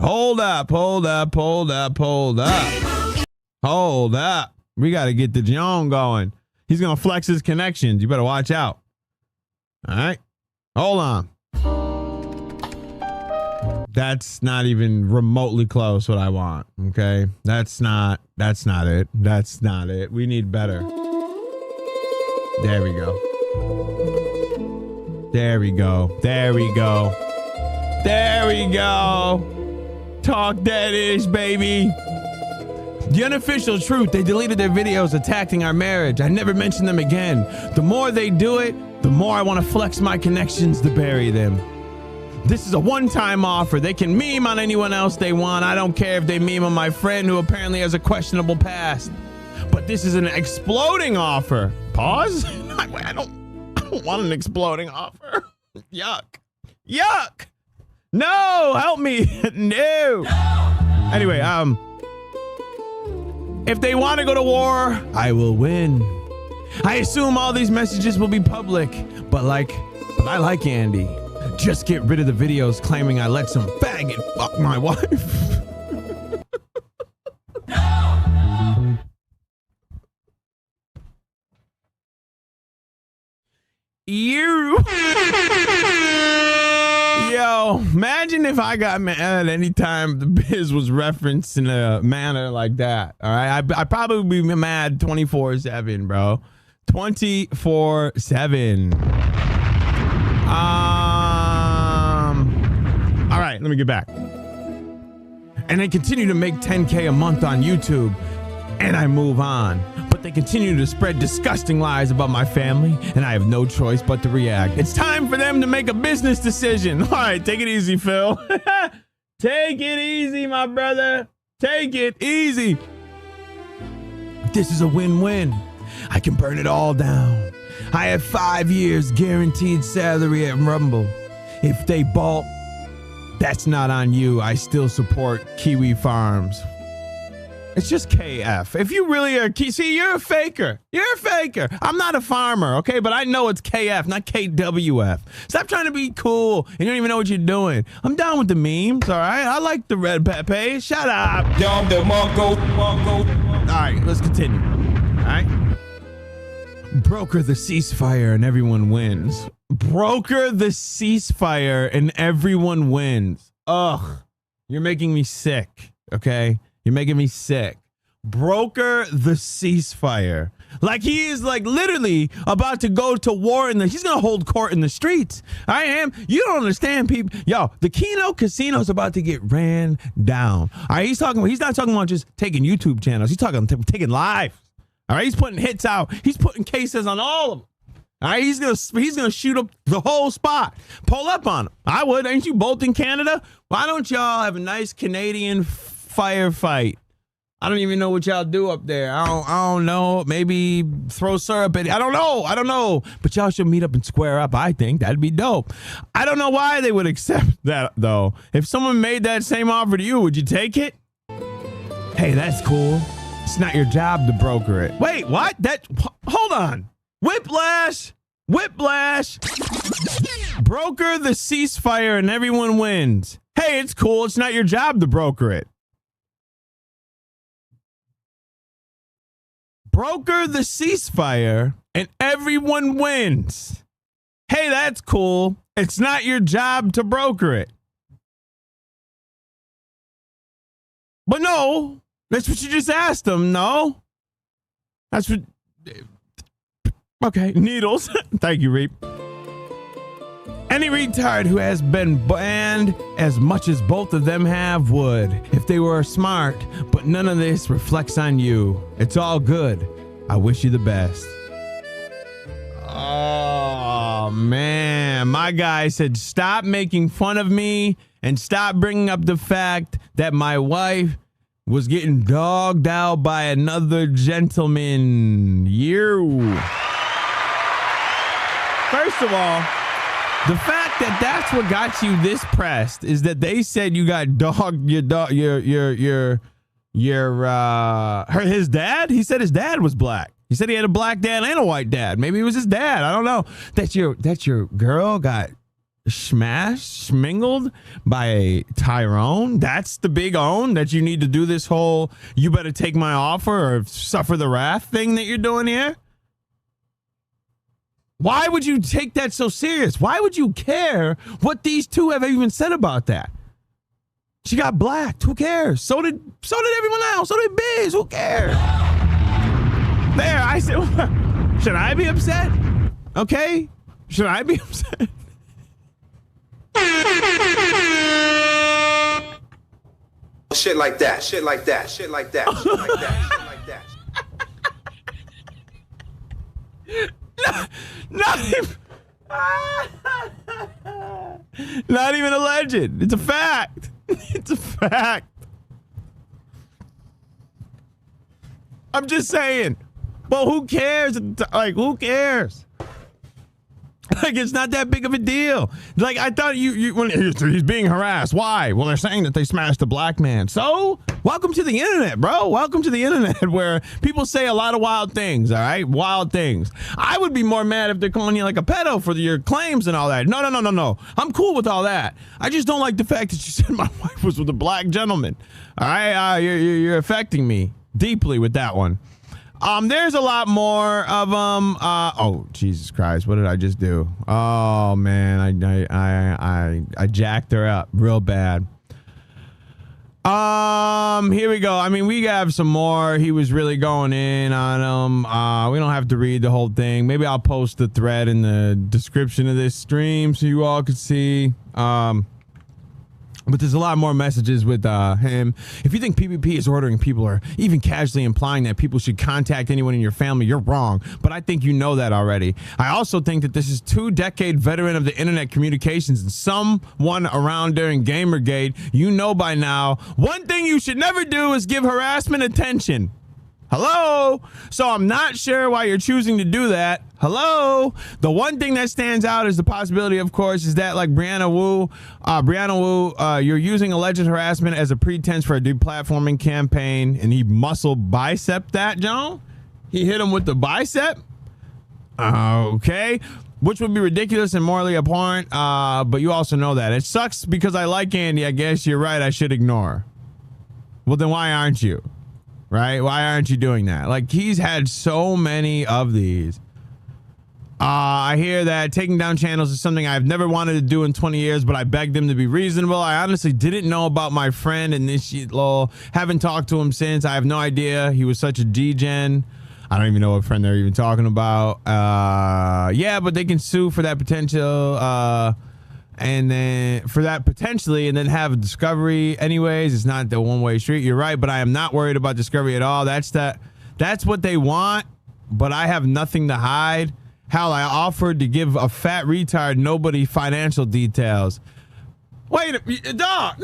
Hold up. Hold up. Hold up. Hold up. Hold up. We got to get the John going. He's going to flex his connections. You better watch out. All right. Hold on. That's not even remotely close what I want. Okay. That's not it. That's not it. We need better. There we go. There we go. There we go. There we go. Talk that-ish, baby. The unofficial truth, they deleted their videos attacking our marriage. I never mentioned them again. The more they do it, the more I want to flex my connections to bury them. This is a one-time offer. They can meme on anyone else they want. I don't care if they meme on my friend who apparently has a questionable past. But this is an exploding offer. Pause? I don't want an exploding offer. Yuck. Yuck. No, help me. No. Anyway, if they want to go to war, I will win. I assume all these messages will be public, but I like Andy. Just get rid of the videos claiming I let some faggot fuck my wife. Yo, imagine if I got mad anytime the biz was referenced in a manner like that. All right, I'd probably be mad 24/7, bro. 24/7. All right, let me get back. And I continue to make 10K a month on YouTube, and I move on. But they continue to spread disgusting lies about my family, and I have no choice but to react. It's time for them to make a business decision. All right, take it easy, Phil. Take it easy, my brother. Take it easy. This is a win-win. I can burn it all down. I have 5 years guaranteed salary at Rumble. If they balk, that's not on you. I still support Kiwi Farms. It's just KF. If you really are, see, you're a faker. You're a faker. I'm not a farmer, okay? But I know it's KF, not KWF. Stop trying to be cool and you don't even know what you're doing. I'm down with the memes, all right? I like the red Pepe. Shut up. All right, let's continue. All right? Broker the ceasefire and everyone wins. Broker the ceasefire and everyone wins. Ugh. You're making me sick, okay? You're making me sick. Broker the ceasefire. Like he is like literally about to go to war he's going to hold court in the streets. I am. You don't understand, people. Yo, the Kino casino is about to get ran down. All right, he's not talking about just taking YouTube channels. He's talking taking lives. All right, he's putting hits out. He's putting cases on all of them. All right, he's gonna shoot up the whole spot. Pull up on him. I would. Ain't you both in Canada? Why don't y'all have a nice Canadian firefight? I don't even know what y'all do up there. I don't know. Maybe throw syrup at it. I don't know. But y'all should meet up and square up. I think that'd be dope. I don't know why they would accept that though. If someone made that same offer to you, would you take it? Hey, that's cool. It's not your job to broker it. Wait, what? Hold on. Whiplash. Broker the ceasefire and everyone wins. Hey, it's cool. It's not your job to broker it. Broker the ceasefire and everyone wins. Hey, that's cool. It's not your job to broker it. But no, that's what you just asked them. No, that's what. Okay, needles. Thank you, Reap. Any retard who has been banned as much as both of them have would if they were smart, but none of this reflects on you. It's all good. I wish you the best. Oh, man. My guy said, stop making fun of me and stop bringing up the fact that my wife was getting dogged out by another gentleman. You. First of all, the fact that that's what got you this pressed is that they said you got dogged his dad. He said his dad was black. He said he had a black dad and a white dad. Maybe it was his dad. I don't know. That your girl got schmingled by a Tyrone. That's the big own that you need to do this whole you better take my offer or suffer the wrath thing that you're doing here. Why would you take that so serious? Why would you care what these two have even said about that? She got blacked. Who cares? So did everyone else. So did Biz. Who cares? There, I said, should I be upset? Okay. Should I be upset? Shit like that. Shit like that. Shit like that. Shit like that. Shit like that. Not even a legend. It's a fact. It's a fact. I'm just saying. Well, who cares? Like, who cares? Like, it's not that big of a deal. Like, I thought he's being harassed. Why? Well, they're saying that they smashed a black man. So, welcome to the internet, bro. Welcome to the internet where people say a lot of wild things, all right? Wild things. I would be more mad if they're calling you like a pedo for your claims and all that. No. I'm cool with all that. I just don't like the fact that you said my wife was with a black gentleman. All right? You're affecting me deeply with that one. There's a lot more of them. Oh, Jesus Christ. What did I just do? Oh, man. I jacked her up real bad. Here we go. I mean, we have some more. He was really going in on them. We don't have to read the whole thing. Maybe I'll post the thread in the description of this stream so you all could see. But there's a lot more messages with him. If you think PvP is ordering people or even casually implying that people should contact anyone in your family, you're wrong. But I think you know that already. I also think that this is 2-decade veteran of the internet communications and someone around during Gamergate. You know by now, one thing you should never do is give harassment attention. Hello? So I'm not sure why you're choosing to do that. Hello? The one thing that stands out is the possibility, of course, is that like Brianna Wu, you're using alleged harassment as a pretense for a deplatforming campaign, and he muscle bicep that, John? He hit him with the bicep? Okay. Which would be ridiculous and morally abhorrent, but you also know that. It sucks because I like Andy. I guess you're right. I should ignore. Well, then why aren't you? Right? Why aren't you doing that? Like, he's had so many of these. I hear that taking down channels is something I've never wanted to do in 20 years, but I begged him to be reasonable. I honestly didn't know about my friend and this shit, lol. Haven't talked to him since. I have no idea. He was such a degen. I don't even know what friend they're even talking about. Yeah, but they can sue for that potential, and then for that potentially, and then have a discovery anyways. It's not the one-way street. You're right, but I am not worried about discovery at all. That's what they want, but I have nothing to hide. Hell, I offered to give a fat retard nobody financial details. Wait, dog.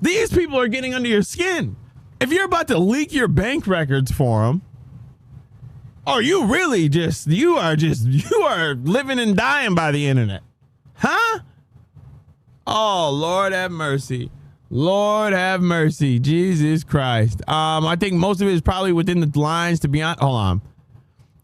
These people are getting under your skin. If you're about to leak your bank records for them, or you really you are living and dying by the internet. Huh? Oh, Lord have mercy. Lord have mercy. Jesus Christ. I think most of it is probably within the lines, to be honest. Hold on.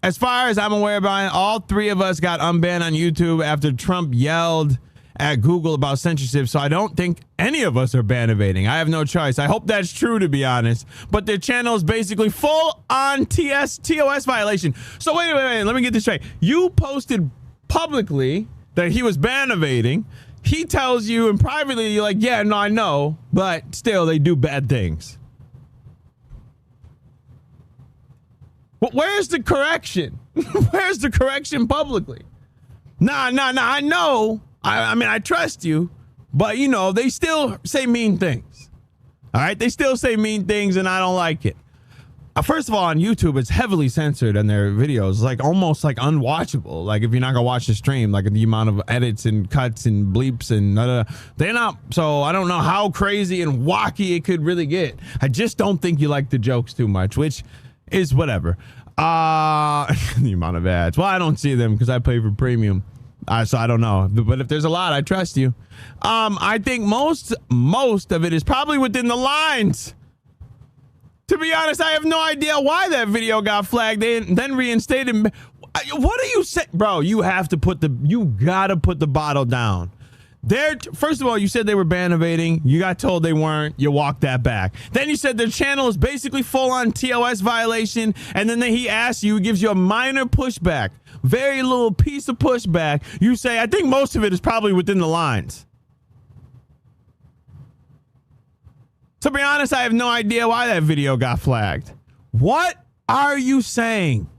As far as I'm aware, Brian, all three of us got unbanned on YouTube after Trump yelled at Google about censorship, so I don't think any of us are ban evading. I have no choice. I hope that's true, to be honest. But their channel is basically full-on TOS violation. So wait. Let me get this straight. You posted publicly that he was ban evading. He tells you, and privately, you're like, yeah, no, I know, but still, they do bad things. Well, where's the correction? Where's the correction publicly? Nah, I know. I mean, I trust you, but you know, they still say mean things. All right. They still say mean things and I don't like it. First of all, on YouTube, it's heavily censored in their videos, like almost like unwatchable. Like if you're not gonna watch the stream, like the amount of edits and cuts and bleeps and they're not. So I don't know how crazy and wacky it could really get. I just don't think you like the jokes too much, which is whatever. The amount of ads. Well, I don't see them because I pay for premium. So I don't know, but if there's a lot, I trust you. I think most of it is probably within the lines. To be honest, I have no idea why that video got flagged and then reinstated. What are you saying, bro? You gotta put the bottle down. First of all, you said they were ban evading. You got told they weren't. You walked that back. Then you said their channel is basically full on TOS violation. And then he asks you, gives you a minor pushback. Very little piece of pushback. You say, I think most of it is probably within the lines. To be honest, I have no idea why that video got flagged. What are you saying?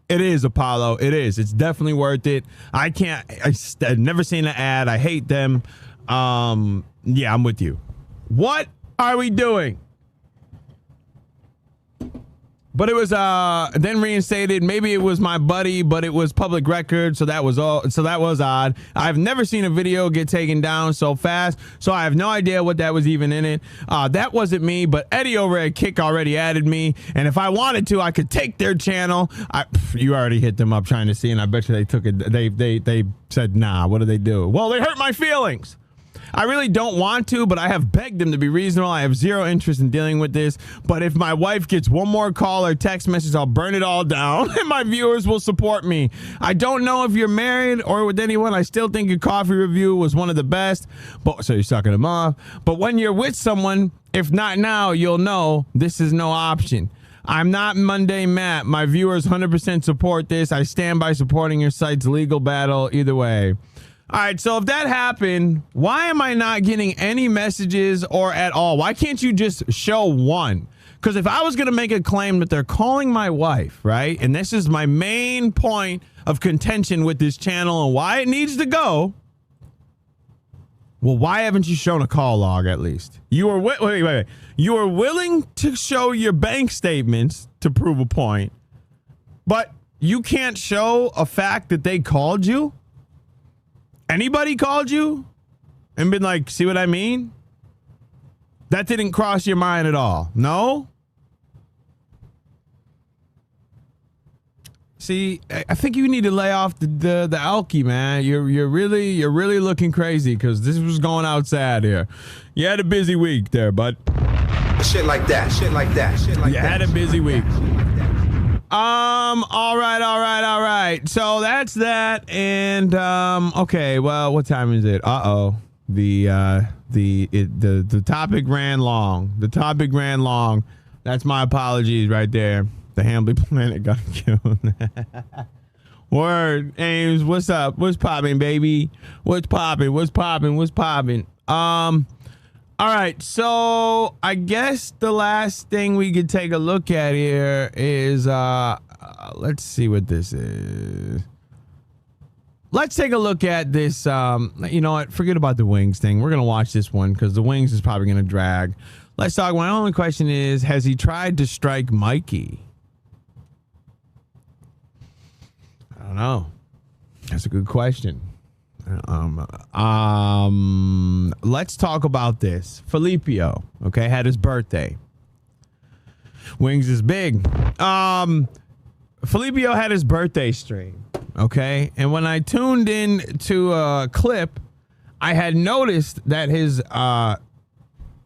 It is, Apollo. It is. It's definitely worth it. I've never seen an ad. I hate them. Yeah, I'm with you. What are we doing? But it was then reinstated. Maybe it was my buddy, but it was public record, so that was odd. I've never seen a video get taken down so fast, so I have no idea what that was even in it. That wasn't me, but Eddie over at Kick already added me, and if I wanted to, I could take their channel. You already hit them up trying to see, and I bet you they took it. They said, nah. What did they do? Well, they hurt my feelings. I really don't want to, but I have begged them to be reasonable. I have zero interest in dealing with this. But if my wife gets one more call or text message, I'll burn it all down and my viewers will support me. I don't know if you're married or with anyone. I still think your coffee review was one of the best. So you're sucking them off. But when you're with someone, if not now, you'll know this is no option. I'm not Monday Matt. My viewers 100% support this. I stand by supporting your site's legal battle either way. All right, so if that happened, why am I not getting any messages or at all? Why can't you just show one? Because if I was going to make a claim that they're calling my wife, right, and this is my main point of contention with this channel and why it needs to go, well, why haven't you shown a call log at least? You were wait. You were willing to show your bank statements to prove a point, but you can't show a fact that they called you? Anybody called you and been like, see what I mean? That didn't cross your mind at all. No? See, I think you need to lay off the alky, man. You're really looking crazy because this was going out sad here. You had a busy week there, bud. Shit like that. You had a busy week. All right. So that's that. And, okay. Well, what time is it? The topic ran long. That's my apologies right there. The Hambly Planet got killed. Word. Ames, what's up? What's popping, baby? What's popping? All right, so I guess the last thing we could take a look at here is, let's see what this is. Let's take a look at this. You know what? Forget about the Wings thing. We're going to watch this one because the Wings is probably going to drag. Let's talk. My only question is, has he tried to strike Mikey? I don't know. That's a good question. Let's talk about this. Filipio, okay, had his birthday. Wings is big. Filipio had his birthday stream, okay? And when I tuned in to a clip, I had noticed that his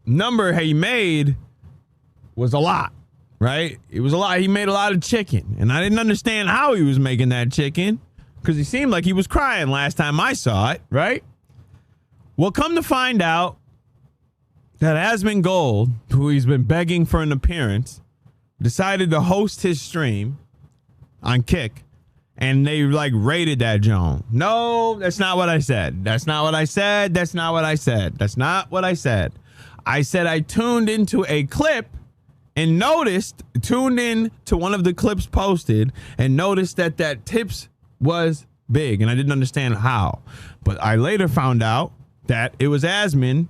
number he made was a lot, right? It was a lot. He made a lot of chicken, and I didn't understand how he was making that chicken. Because he seemed like he was crying last time I saw it, right? Well, come to find out that Asmond Gold, who he's been begging for an appearance, decided to host his stream on Kick, and they like rated that Joan. No, that's not what I said. I said I tuned into a clip and tuned in to one of the clips posted and noticed that tips was big, and I didn't understand how. But I later found out that it was Asmond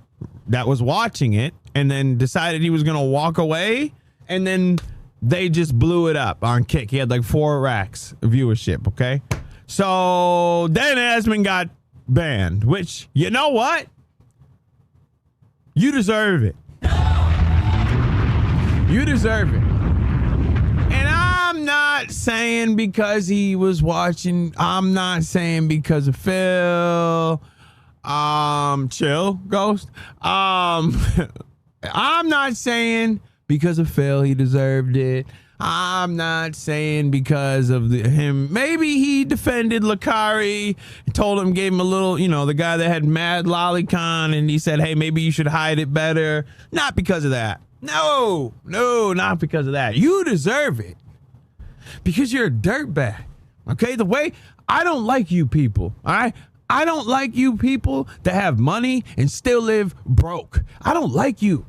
that was watching it and then decided he was going to walk away, and then they just blew it up on Kick. He had like 4 racks of viewership, okay? So then Asmond got banned, which, you know what? You deserve it. You deserve it. And I'm not saying because he was watching. I'm not saying because of Phil. Chill, Ghost. I'm not saying because of Phil he deserved it. I'm not saying because of him. Maybe he defended Lakari, told him, gave him a little, you know, the guy that had mad lolicon, and he said, hey, maybe you should hide it better. Not because of that. No, not because of that. You deserve it because you're a dirtbag. Okay, the way I don't like you people. All right, I don't like you people that have money and still live broke. I don't like you.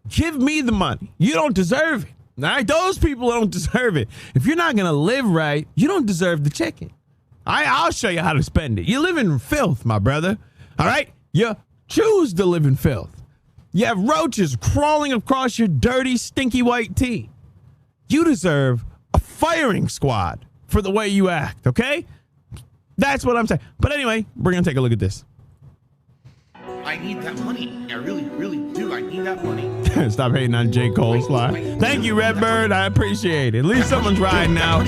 Give me the money. You don't deserve it. All right, those people don't deserve it. If you're not gonna live right, you don't deserve the chicken. All right, I'll show you how to spend it. You live in filth, my brother. All right, you choose to live in filth. You have roaches crawling across your dirty, stinky white tee. You deserve a firing squad for the way you act, okay? That's what I'm saying. But anyway, we're gonna take a look at this. I need that money. I really, really do. I need that money. Stop hating on J. Cole, Sly. Thank you, Redbird. I appreciate it. At least someone's riding out.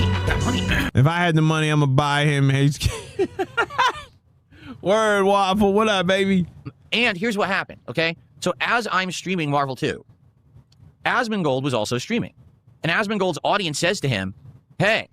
If I had the money, I'm gonna buy him HK. Word, Waffle. What up, baby? And here's what happened, okay? So as I'm streaming Marvel 2, Asmongold was also streaming. And Asmongold's audience says to him, hey,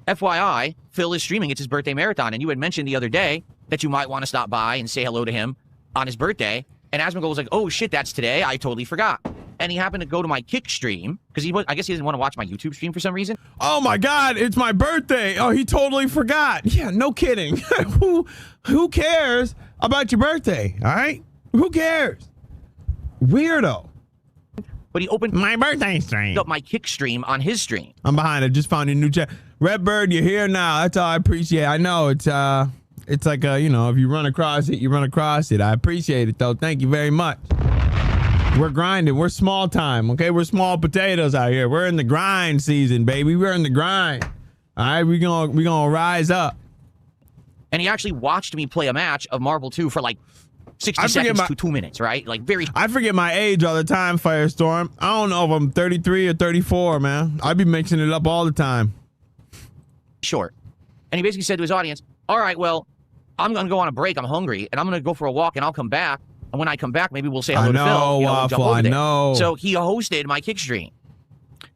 FYI, Phil is streaming. It's his birthday marathon. And you had mentioned the other day that you might want to stop by and say hello to him on his birthday. And Asmongold was like, oh shit, that's today. I totally forgot. And he happened to go to my Kick stream because I guess he didn't want to watch my YouTube stream for some reason. Oh my God, it's my birthday. Oh, he totally forgot. Yeah, no kidding. Who cares about your birthday? All right? Who cares? Weirdo. But he opened my birthday stream up my Kick stream on his stream. I'm behind it. Just found a new chat. Redbird, you're here now. That's all I appreciate. I know it's like you know, if you run across it, you run across it. I appreciate it though. Thank you very much. We're grinding. We're small time. Okay, we're small potatoes out here. We're in the grind season, baby. We're in the grind. All right, we gonna rise up. And he actually watched me play a match of Marvel 2 for like 60 seconds to 2 minutes, right? Like I forget my age all the time, Firestorm. I don't know if I'm 33 or 34, man. I be mixing it up all the time. Short. And he basically said to his audience, all right, well, I'm going to go on a break. I'm hungry. And I'm going to go for a walk and I'll come back. And when I come back, maybe we'll say hello to Phil. Waffle, I know. So he hosted my Kick stream.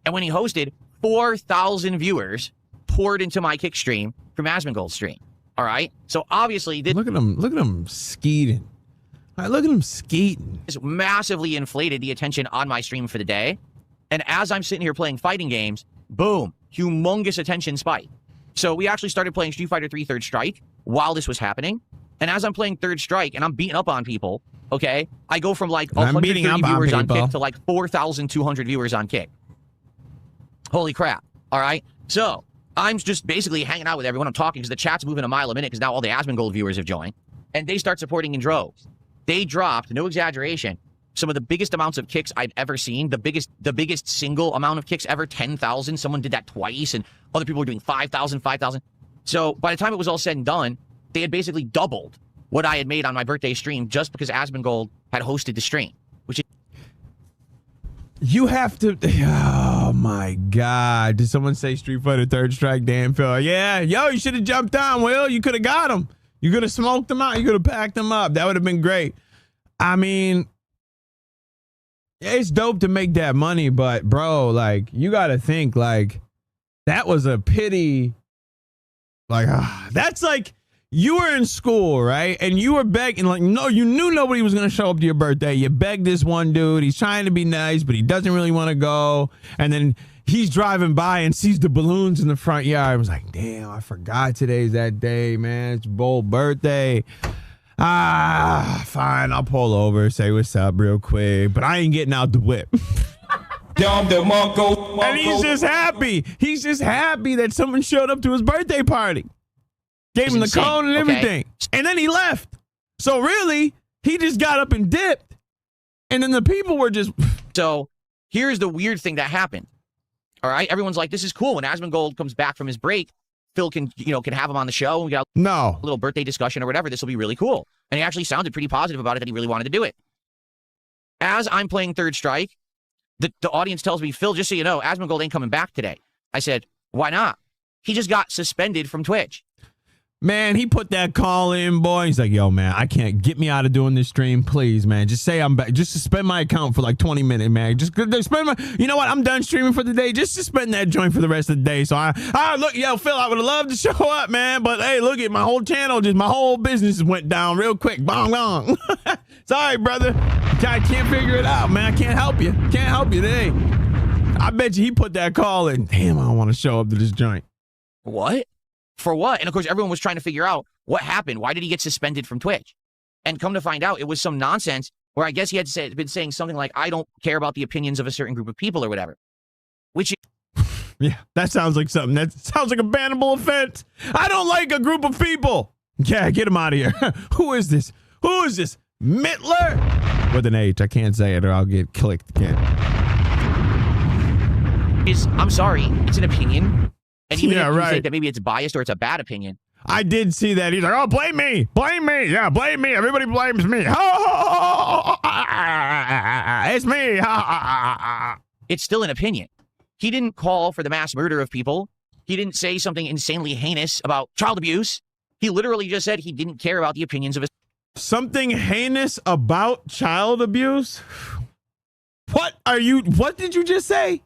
And when he hosted, 4,000 viewers poured into my Kick stream from Asmongold's stream. All right. So obviously, look at him skeeting. All right, look at him skeeting. This massively inflated the attention on my stream for the day. And as I'm sitting here playing fighting games, boom, humongous attention spike. So we actually started playing Street Fighter 3 Third Strike while this was happening. And as I'm playing Third Strike and I'm beating up on people, okay, I go from like 130 viewers on Kick to like 4,200 viewers on Kick. Holy crap. All right. So I'm just basically hanging out with everyone. I'm talking because the chat's moving a mile a minute because now all the Asmongold viewers have joined. And they start supporting in droves. They dropped, no exaggeration, some of the biggest amounts of kicks I've ever seen. The biggest single amount of kicks ever, 10,000. Someone did that twice, and other people were doing 5,000, 5,000. So by the time it was all said and done, they had basically doubled what I had made on my birthday stream just because Asmongold had hosted the stream. Which is you have to. Oh my God! Did someone say Street Fighter Third Strike? Damn, Phil. Yeah, yo, you should have jumped on, Will. You could have got him. You could have smoked them out. You could have packed them up. That would have been great. I mean, it's dope to make that money, but bro, like, you got to think, like, that was a pity. Like, that's like you were in school, right? And you were begging, like, no, you knew nobody was going to show up to your birthday. You begged this one dude. He's trying to be nice, but he doesn't really want to go. And then he's driving by and sees the balloons in the front yard. I was like, damn, I forgot today's that day, man. It's Bold birthday. Fine, I'll pull over, say what's up real quick, but I ain't getting out the whip. And he's just happy. He's just happy that someone showed up to his birthday party. Gave him the insane, code and okay? everything. And then he left. So really, he just got up and dipped. And then the people were just... So here's the weird thing that happened. All right, everyone's like, this is cool. When Asmongold comes back from his break, Phil can have him on the show. And we got a little birthday discussion or whatever. This will be really cool. And he actually sounded pretty positive about it, that he really wanted to do it. As I'm playing Third Strike, the audience tells me, Phil, just so you know, Asmongold ain't coming back today. I said, why not? He just got suspended from Twitch. Man, he put that call in, boy. He's like, yo, man, I can't get me out of doing this stream, please, man. Just say I'm back. Just suspend my account for like 20 minutes, man. Just suspend my, you know what? I'm done streaming for the day. Just suspend that joint for the rest of the day. So I look, yo, Phil, I would have loved to show up, man. But hey, look at my whole channel, my whole business went down real quick. Bong, bong. Sorry, brother. I can't figure it out, man. I can't help you. Can't help you today. I bet you he put that call in. Damn, I don't want to show up to this joint. What? For what? And of course, everyone was trying to figure out what happened. Why did he get suspended from Twitch? And come to find out, it was some nonsense where I guess he had been saying something like, I don't care about the opinions of a certain group of people or whatever. Which... Yeah, that sounds like something. That sounds like a bannable offense. I don't like a group of people. Yeah, get him out of here. Who is this? Who is this? Mittler? With an H. I can't say it or I'll get clicked again. I'm sorry. It's an opinion. And even if you right. think that maybe it's biased or it's a bad opinion. I did see that. He's like, oh, blame me. Blame me. Yeah, blame me. Everybody blames me. It's me. It's still an opinion. He didn't call for the mass murder of people. He didn't say something insanely heinous about child abuse. He literally just said he didn't care about the opinions of his... Something heinous about child abuse? What did you just say?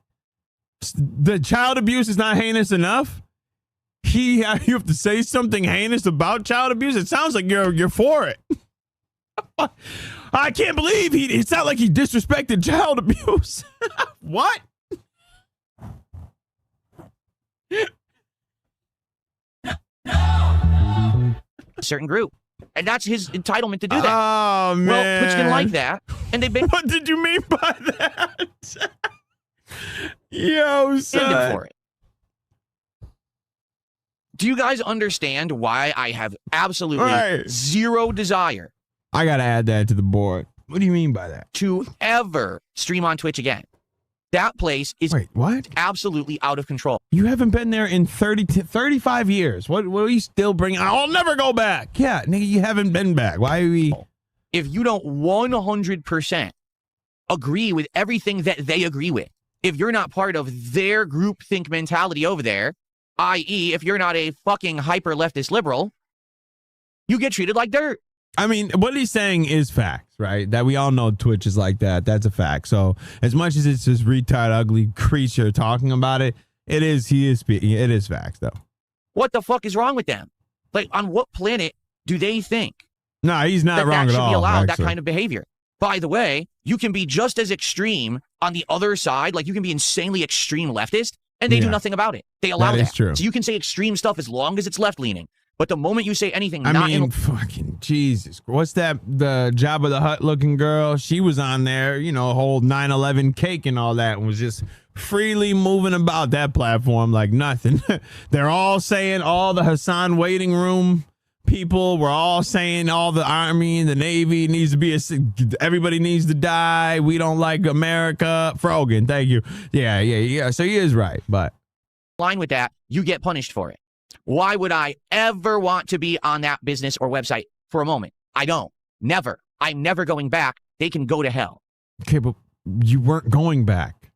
The child abuse is not heinous enough? You have to say something heinous about child abuse? It sounds like you're for it. I can't believe it sounded like he disrespected child abuse. What? A certain group. And that's his entitlement to do that. Oh, man. Well, Twitch didn't like that. And they banned... What did you mean by that? Yo, son. For it. Do you guys understand why I have absolutely zero desire? I gotta add that to the board. What do you mean by that? To ever stream on Twitch again. That place is absolutely out of control. You haven't been there in 35 years. What are you still bringing? I'll never go back. Yeah, nigga, you haven't been back. Why are we? If you don't 100% agree with everything that they agree with, if you're not part of their groupthink mentality over there, i.e., if you're not a fucking hyper leftist liberal, you get treated like dirt. I mean, what he's saying is facts, right? That we all know Twitch is like that. That's a fact. So as much as it's this retard, ugly creature talking about it, it is facts, though. What the fuck is wrong with them? Like, on what planet do they think? No, he's not wrong at all. That should be allowed, actually. that kind of behavior. By the way, you can be just as extreme on the other side. Like, you can be insanely extreme leftist, and they do nothing about it. They allow that. That is true. So you can say extreme stuff as long as it's left-leaning. But the moment you say anything fucking Jesus. What's that? The Jabba the Hutt looking girl? She was on there, whole 9/11 cake and all that, and was just freely moving about that platform like nothing. They're all saying, all the Hassan waiting room people were all saying, all the Army and the Navy needs to be everybody needs to die. We don't like America. Frogan, thank you. Yeah. So he is right, but line with that, you get punished for it. Why would I ever want to be on that business or website for a moment? I don't. Never. I'm never going back. They can go to hell. Okay, but you weren't going back.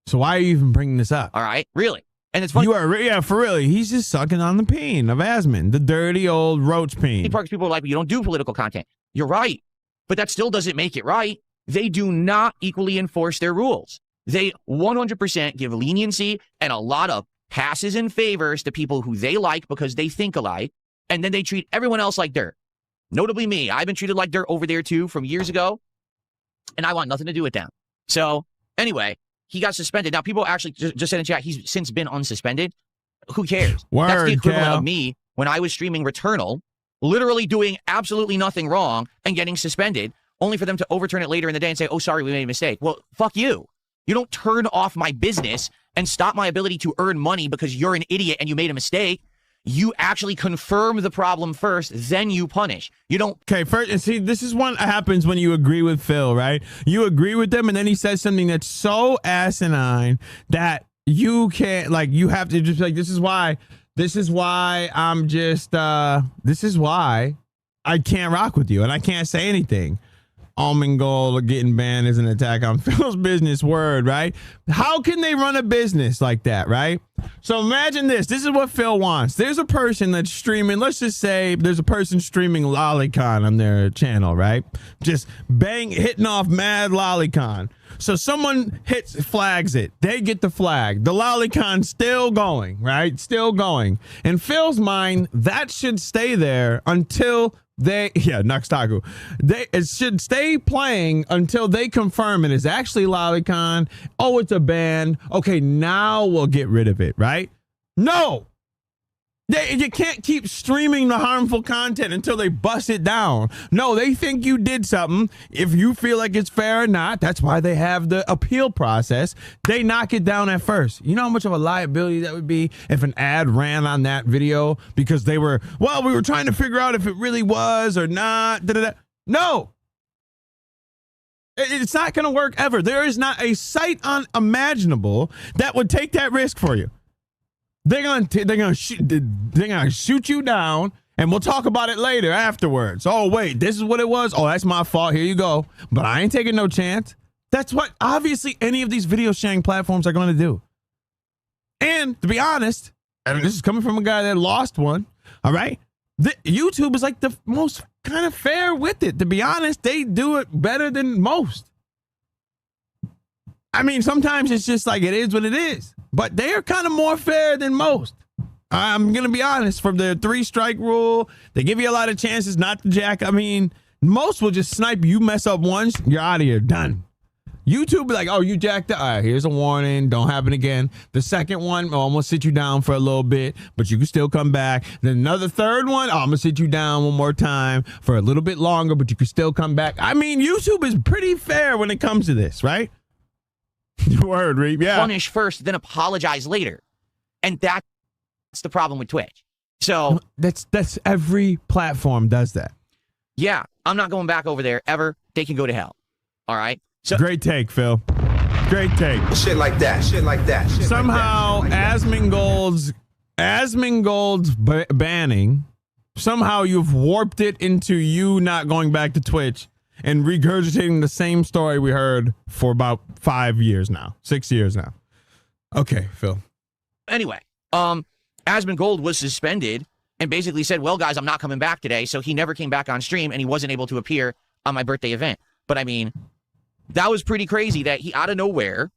So why are you even bringing this up? All right, really? And it's funny. For really. He's just sucking on the peen of Asmond, the dirty old roach peen. People are like, you don't do political content. You're right. But that still doesn't make it right. They do not equally enforce their rules. They 100% give leniency and a lot of passes and favors to people who they like because they think alike, and then they treat everyone else like dirt. Notably me. I've been treated like dirt over there too from years ago, and I want nothing to do with them. So anyway, he got suspended. Now people actually just said in chat he's since been unsuspended. Who cares? That's the equivalent of me when I was streaming Returnal, literally doing absolutely nothing wrong and getting suspended, only for them to overturn it later in the day and say, oh, sorry, we made a mistake. Well, fuck you. You don't turn off my business and stop my ability to earn money because you're an idiot and you made a mistake. you actually confirm the problem first, then you punish. You don't. Okay, first, and see, this is what happens when you agree with Phil, right? You agree with them, and then he says something that's so asinine that you can't, like, you have to just, like, this is why I'm just, this is why I can't rock with you, and I can't say anything. Almond Gold getting banned is an attack on Phil's business, word, right? How can they run a business like that, right? So imagine this. This is what Phil wants. There's a person that's streaming. Let's just say there's a person streaming Lolicon on their channel, right? Just hitting off mad Lolicon. So someone flags it. They get the flag. The Lolicon's still going, right? Still going. In Phil's mind, that should stay there until Nuxtaku. It should stay playing until they confirm it is actually Lolicon. Oh, it's a ban. Okay, now we'll get rid of it, right? No! You can't keep streaming the harmful content until they bust it down. No, they think you did something. If you feel like it's fair or not, that's why they have the appeal process. They knock it down at first. You know how much of a liability that would be if an ad ran on that video because we were trying to figure out if it really was or not. No. It's not going to work ever. There is not a site unimaginable that would take that risk for you. They're gonna shoot you down, and we'll talk about it later afterwards. Oh wait, this is what it was. Oh, that's my fault. Here you go. But I ain't taking no chance. That's what obviously any of these video sharing platforms are going to do. And to be honest, and this is coming from a guy that lost one. All right, YouTube is like the most kind of fair with it. To be honest, they do it better than most. I mean, sometimes it's just like it is what it is. But they are kind of more fair than most. I'm going to be honest. From the 3-strike rule, they give you a lot of chances not to jack. I mean, most will just snipe you. Mess up once, you're out of here. Done. YouTube be like, oh, you jacked up. All right, here's a warning. Don't happen again. The second one, I'm going to sit you down for a little bit, but you can still come back. Then another third one, I'm going to sit you down one more time for a little bit longer, but you can still come back. I mean, YouTube is pretty fair when it comes to this, right? Word, Reep. Yeah. Punish first, then apologize later. And that's the problem with Twitch. So that's every platform does that. Yeah, I'm not going back over there ever. They can go to hell. All right. So great take, Phil. Great take. Shit like that. Shit like that. Shit somehow like that. Asmond Gold's banning. Somehow you've warped it into you not going back to Twitch and regurgitating the same story we heard for about 5 years now, 6 years now. Okay, Phil. Anyway, Asmond Gold was suspended and basically said, well, guys, I'm not coming back today. So he never came back on stream and he wasn't able to appear on my birthday event. But I mean, that was pretty crazy that he out of nowhere,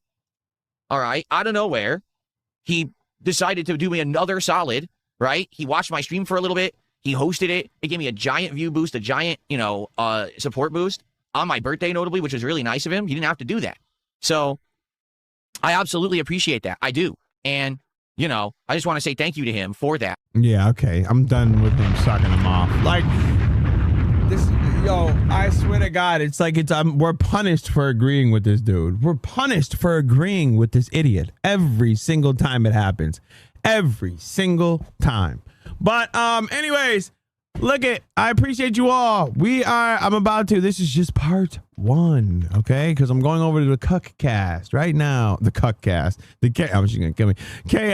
he decided to do me another solid, right? He watched my stream for a little bit. He hosted it. It gave me a giant view boost, a giant, support boost on my birthday, notably, which was really nice of him. He didn't have to do that. So I absolutely appreciate that. I do. And, I just want to say thank you to him for that. Yeah, okay. I'm done with him sucking him off. Like, I swear to God, it's like we're punished for agreeing with this dude. We're punished for agreeing with this idiot every single time it happens. Every single time. But anyways, I appreciate you all. This is just part 1, okay? Because I'm going over to the Khuck cast right now. The Khuck cast. I'm just gonna kill me.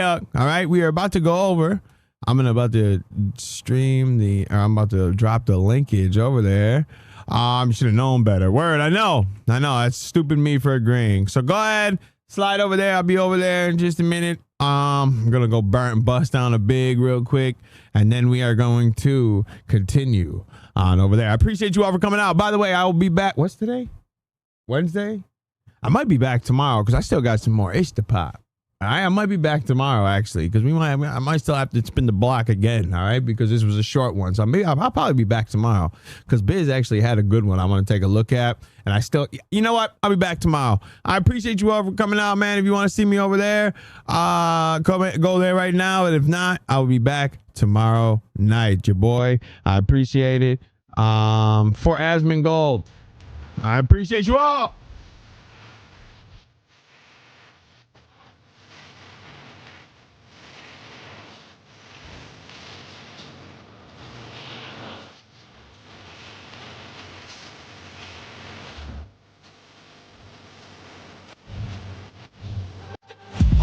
All right, we are about to go over. I'm about to stream I'm about to drop the linkage over there. I should have known better. Word, I know. That's stupid me for agreeing. So go ahead, slide over there. I'll be over there in just a minute. I'm gonna go bust down a big real quick, and then we are going to continue on over there. I appreciate you all for coming out. By the way, I will be back. What's today? Wednesday? I might be back tomorrow because I still got some more ish to pop. All right, I might be back tomorrow actually because I might still have to spin the block again. All right, because this was a short one, so I'll probably be back tomorrow because Biz actually had a good one I want to take a look at, and you know what? I'll be back tomorrow. I appreciate you all for coming out, man. If you want to see me over there, go there right now, and if not, I'll be back tomorrow night. Your boy, I appreciate it. For Asmond Gold, I appreciate you all.